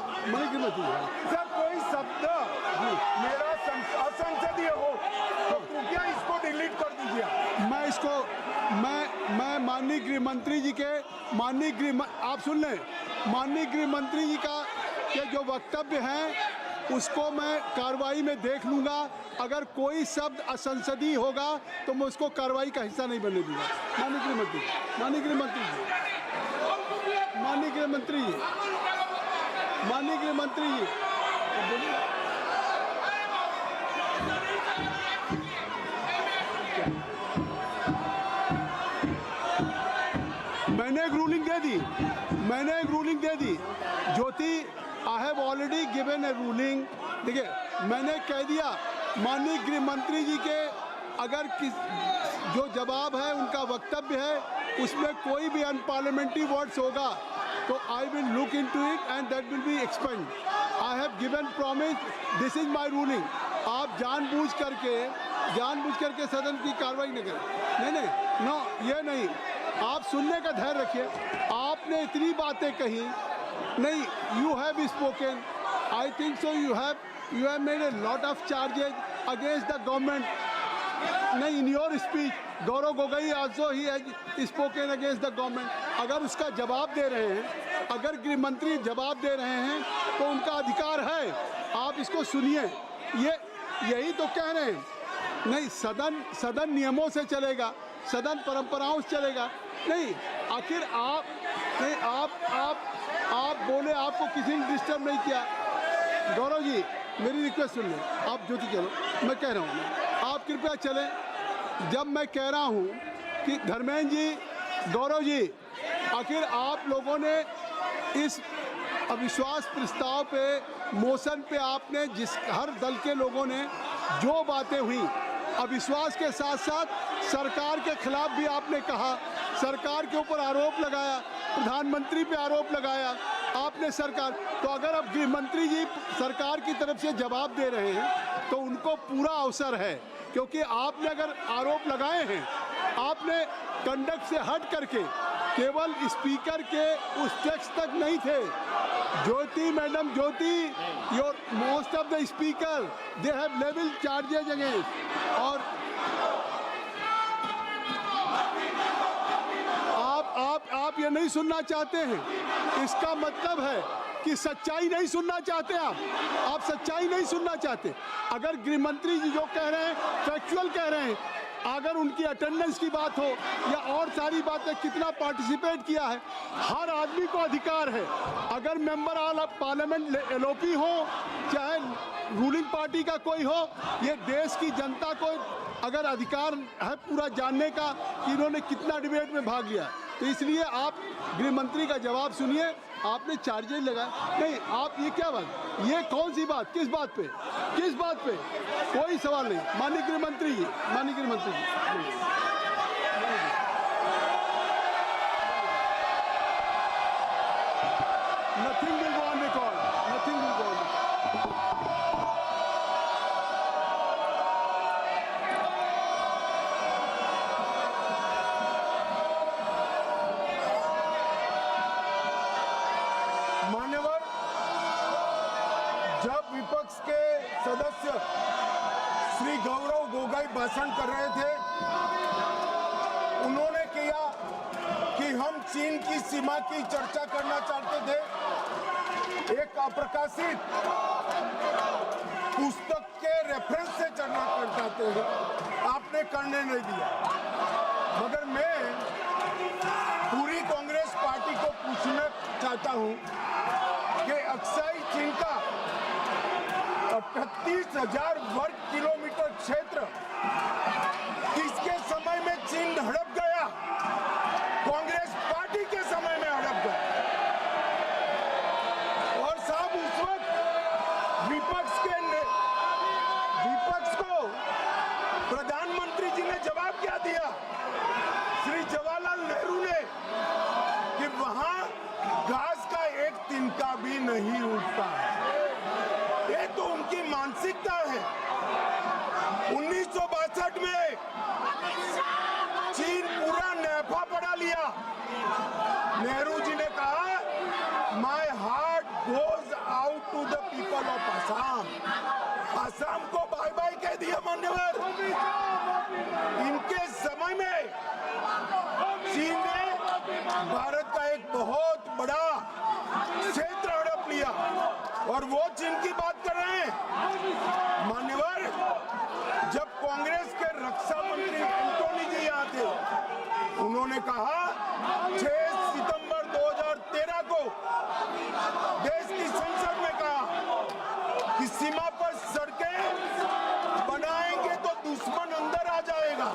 S1: सर कोई शब्द मेरा असंसदीय हो तो कृपया इसको डिलीट कर दीजिए।
S2: मैं माननीय गृह मंत्री जी के आप सुन लें, माननीय गृह मंत्री जी के जो वक्तव्य हैं उसको मैं कार्रवाई में देख लूंगा। अगर कोई शब्द असंसदीय होगा तो मैं उसको कार्रवाई का हिस्सा नहीं बनने दूंगा। माननीय गृह मंत्री जी मैंने एक ruling they the Jyoti. I have already given A ruling. देखिए मैंने कह दिया माननीय गृह मंत्री जी के अगर जो जवाब है उनका वक्तव्य है उसमें कोई भी अनपार्लियामेंट्री वर्ड्स होगा तो I will look into it and that will be expand. I have given promise, this is my ruling. आप जानबूझ करके सदन की कार्रवाई न करें। नहीं, ये नहीं। आप सुनने का धैर्य रखिए। आपने इतनी बातें कही नहीं। You have spoken, I think so you have made a lot of charges against the government. नहीं, in your speech Gaurav Gogoi also he has spoken against the government. अगर उसका जवाब दे रहे हैं, अगर गृह मंत्री जवाब दे रहे हैं तो उनका अधिकार है। आप इसको सुनिए। यही तो कह रहे हैं। नहीं, सदन नियमों से चलेगा, सदन परंपराओं से चलेगा। नहीं, आखिर आप बोले, आपको किसी ने डिस्टर्ब नहीं किया। गौरव जी मेरी रिक्वेस्ट सुन लें। आप ज्योति चलो, मैं कह रहा हूँ आप कृपया चलें। जब मैं कह रहा हूँ कि धर्मेंद्र जी, गौरव जी, आखिर आप लोगों ने इस अविश्वास प्रस्ताव पे, मोशन पे आपने हर दल के लोगों ने जो बातें हुई, अविश्वास के साथ साथ सरकार के खिलाफ भी आपने कहा, सरकार के ऊपर आरोप लगाया, प्रधानमंत्री पे आरोप लगाया आपने सरकार। तो अगर अब गृह मंत्री जी सरकार की तरफ से जवाब दे रहे हैं तो उनको पूरा अवसर है, क्योंकि आपने अगर आरोप लगाए हैं, आपने कंडक्ट से हट करके केवल स्पीकर के उस टेक्स्ट तक नहीं थे। Jyoti madam, your most of the speaker they have level charges against. और आप ये नहीं सुनना चाहते हैं, इसका मतलब है कि सच्चाई नहीं सुनना चाहते। आप सच्चाई नहीं सुनना चाहते। अगर गृह मंत्री जी जो कह रहे हैं फैक्चुअल कह रहे हैं, अगर उनकी अटेंडेंस की बात हो या और सारी बातें, कितना पार्टिसिपेट किया है, हर आदमी को अधिकार है। अगर मेंबर ऑफ पार्लियामेंट एलओपी हो चाहे रूलिंग पार्टी का कोई हो, ये देश की जनता को अगर अधिकार है पूरा जानने का कि इन्होंने कितना डिबेट में भाग लिया। तो इसलिए आप गृह मंत्री का जवाब सुनिए। आपने चार्जेस लगाए नहीं, आप ये क्या बात, ये कौन सी बात, किस बात पे कोई सवाल नहीं। माननीय गृह मंत्री जी, nothing will go on record, nothing will go on.
S1: मान्यवर, जब विपक्ष के चीन की सीमा की चर्चा करना चाहते थे, एक अप्रकाशित पुस्तक के रेफरेंस से चर्चा करना चाहते थे, आपने करने नहीं दिया। मगर मैं पूरी कांग्रेस पार्टी को पूछना चाहता हूं कि अक्साई चीन का 38,000 वर्ग किलोमीटर क्षेत्र किसके समय में चीन हड़प गया? कांग्रेस पार्टी के समय में हड़प गया। और साहब उस वक्त विपक्ष को प्रधानमंत्री जी ने जवाब क्या दिया? श्री जवाहरलाल नेहरू ने कि वहां घास का एक तिनका भी नहीं उगता है। ये तो उनकी मानसिकता है। 1962 में चीन पूरा नैफा पढ़ा लिया। नेहरू जी ने कहा, my heart goes out to the people of Assam. Assam को बाय बाय कह दिया मान्यवर। इनके समय में चीन ने भारत का एक बहुत बड़ा क्षेत्र हड़प लिया और वो चीन की बात कर रहे हैं। मान्यवर, जब कांग्रेस के रक्षा मंत्री एंटोनी जी यहाँ थे, उन्होंने कहा 6 सितंबर 2013 को देश की संसद में कहा कि सीमा पर सड़कें बनाएंगे तो दुश्मन अंदर आ जाएगा।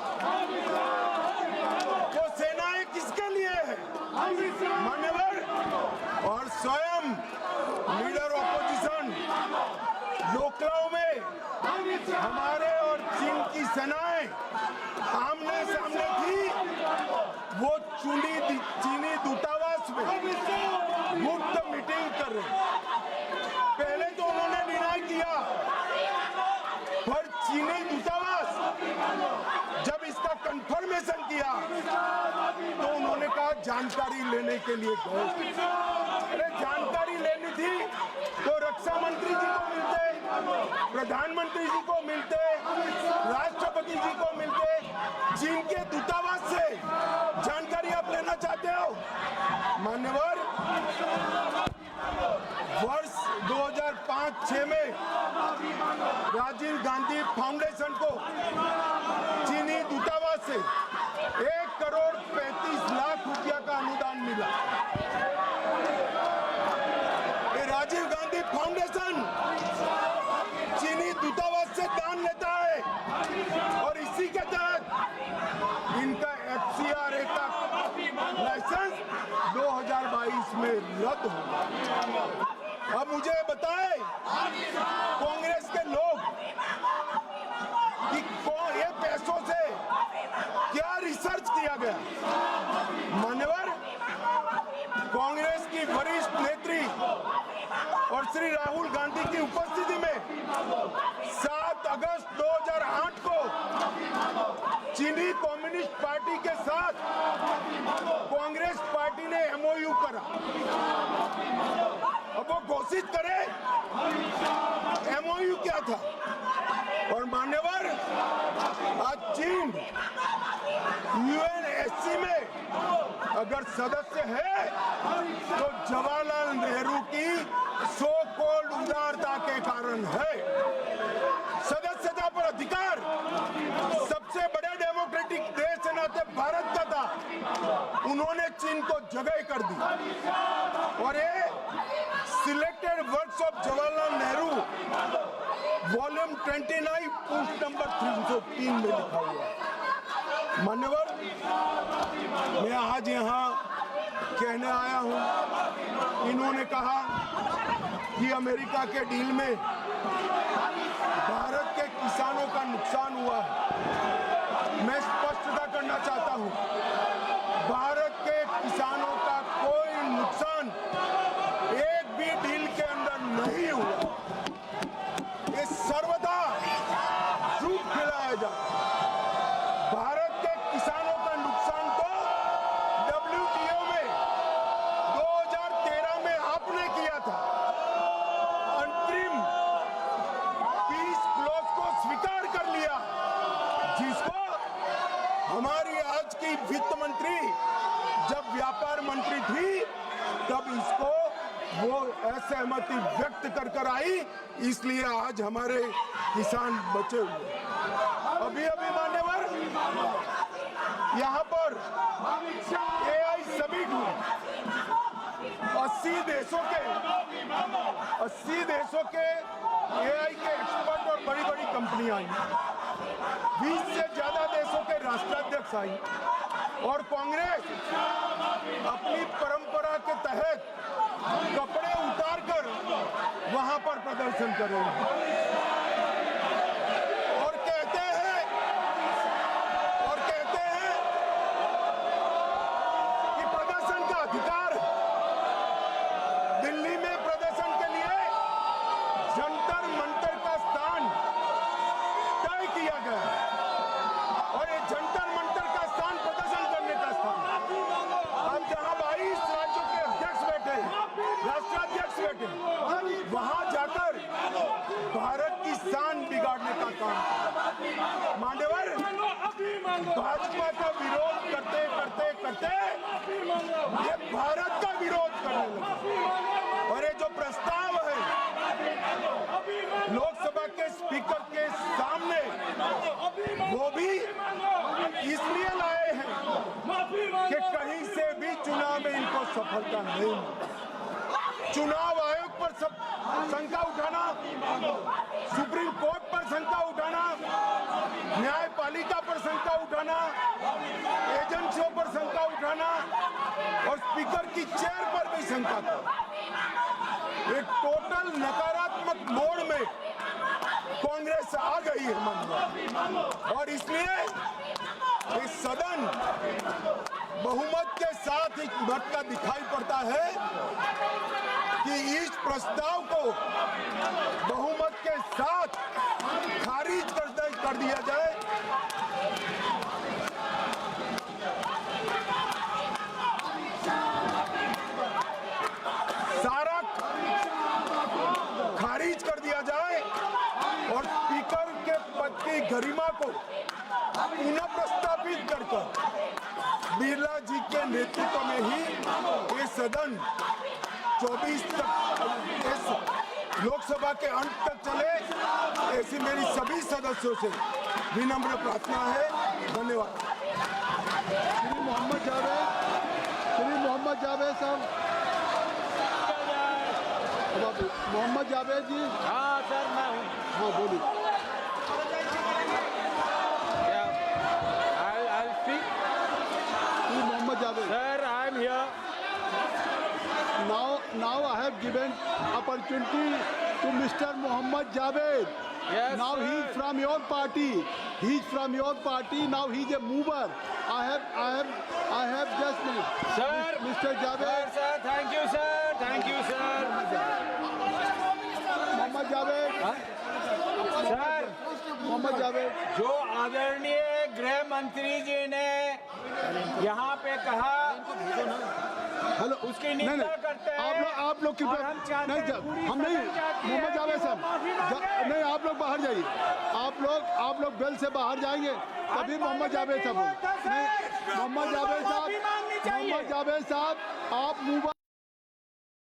S1: वो सेनाएं किसके लिए है मान्यवर? और स्वयं लीडर ऑपोजिशन लोकलाओं में हमारे और चीन की सेनाएं आमने सामने थी। वो चीनी दूतावास में मुफ्त मीटिंग कर रहे। पहले तो उन्होंने डिनाई किया, पर चीनी दूतावास जब इसका कंफर्मेशन किया तो उन्होंने कहा जानकारी लेने के लिए गए। अरे जानकारी लेनी थी तो रक्षा मंत्री जी को मिलते, प्रधानमंत्री जी को मिलते, राष्ट्रपति जी को मिलते। चीन के दूतावास से जानकारी आप लेना चाहते हो मान्यवर? वर्ष 2005-6 में राजीव गांधी फाउंडेशन को चीनी दूतावास से 1 करोड़ 35 लाख रुपया का अनुदान मिला। ये राजीव गांधी फाउंडेशन चीनी दूतावास से दान लेता है और इसी के तहत इनका FCRA का लाइसेंस 2022 में रद्द होगा। अब मुझे बताएं कांग्रेस के लोग कि ये पैसों से क्या रिसर्च किया गया? मान्यवर, कांग्रेस की वरिष्ठ नेत्री और श्री राहुल गांधी की उपस्थिति में 7 अगस्त 2008 को चीनी कम्युनिस्ट पार्टी के साथ कांग्रेस पार्टी ने MOU करा। अब वो घोषित करे MOU क्या था। और मान्यवर, आज चीन UNSC में अगर सदस्य है तो जवाहरलाल नेहरू की सो कॉल्ड उदारता के कारण है। सदस्यता पर अधिकार सबसे बड़े डेमोक्रेटिक देश के नाते भारत का था, उन्होंने चीन को जगह कर दी। और ये selected works of Jawaharlal Nehru volume 29 post number 303 में लिखा हुआ है। मान्यवर, मैं आज यहाँ कहने आया हूँ, इन्होंने कहा कि अमेरिका के डील में भारत के किसानों का नुकसान हुआ है। मैं स्पष्टता करना चाहता हूँ, भारत के किसानों का कोई नुकसान एक भी डील के अंदर नहीं हुआ। ये सर्वदा झूठ फैलाया जाए। भारत के किसानों का नुकसान तो WTO में 2013 में आपने किया था। अंतरिम पीस क्लॉज को स्वीकार कर लिया, जिसको हमारी आज की वित्त मंत्री जब व्यापार मंत्री थी तब इसको वो असहमति व्यक्त कर आई, इसलिए आज हमारे किसान बचे हुए। अभी मान्यवर यहाँ पर AI समिट हुई, 80 देशों के AI के एक्सपर्ट और बड़ी बड़ी कंपनियां आई, 20 से ज्यादा देशों के राष्ट्राध्यक्ष आई और कांग्रेस अपनी परंपरा के तहत कपड़े उतारकर वहां पर प्रदर्शन कर रहे हैं और कहते हैं कि प्रदर्शन का अधिकार है। दिल्ली में प्रदर्शन के लिए जंतर मंतर का स्थान तय किया गया और ये जंतर मंतर का स्थान प्रदर्शन करने का स्थान, अब जहां 22 राज्यों के अध्यक्ष बैठे हैं, राष्ट्राध्यक्ष बैठे हैं, वहां जाकर भारत की शान बिगाड़ने का काम। मान्यवर, भाजपा का विरोध करते ये भारत का विरोध करने लगे और ये जो प्रस्ताव है लोकसभा के स्पीकर के सामने, वो भी इसलिए लाए हैं कि कहीं से भी चुनाव में इनको सफलता नहीं मिली। चुनाव आयोग पर सब शंका उठाना, सुप्रीम कोर्ट पर शंका उठाना, न्यायपालिका पर शंका उठाना, एजेंसियों पर शंका उठाना और स्पीकर की चेयर पर भी शंका करना, एक टोटल नकारात्मक मोड़ में कांग्रेस आ गई है मन, और इसलिए इस सदन बहुमत के साथ एक मत का दिखाई पड़ता है कि इस प्रस्ताव को बहुमत के साथ खारिज कर दिया जाए। सारा खारिज कर दिया जाए और स्पीकर के पद की गरिमा को पुनः प्रस्तावित कर बिरला जी के नेतृत्व में ही ये सदन 24 तक इस लोकसभा के अंत तक चले, ऐसी मेरी सभी सदस्यों से विनम्र प्रार्थना है। धन्यवाद।
S2: श्री मोहम्मद जावेद साहब, मोहम्मद जावेद जी।
S3: हाँ सर, मैं हूँ।
S2: हाँ बोलिए।
S3: I'll speak.
S2: Shri Mohammad Javed.
S3: Sir, I am here.
S2: Now I have given opportunity to Mr. Mohammad Javed.
S3: Yes,
S2: now
S3: sir.
S2: he is from your party. He is from your party. Now he is a mover. I have just
S3: Sir.
S2: Mr. Javed.
S3: Sir, thank you, sir. Thank you, sir.
S2: Mohammad Javed.
S3: Sir,
S2: Mohammad Javed.
S3: जो आदरणीय गृह मंत्री जी ने यहाँ पे कहा,
S2: hello,
S3: उसकी निंदा करते हैं।
S2: आप लोग कृपया
S3: और हम चाहते हैं पूरी
S2: हम नहीं,
S3: सदन चाहती है
S2: मोहम्मद जावेद
S3: कि वो माफी
S2: साहब
S3: मांगे।
S2: नहीं, आप लोग बाहर जाइए। आप लोग बेल से बाहर जाएंगे तभी मोहम्मद जावेद साहब। नहीं, मोहम्मद जावेद साहब, आप मुंह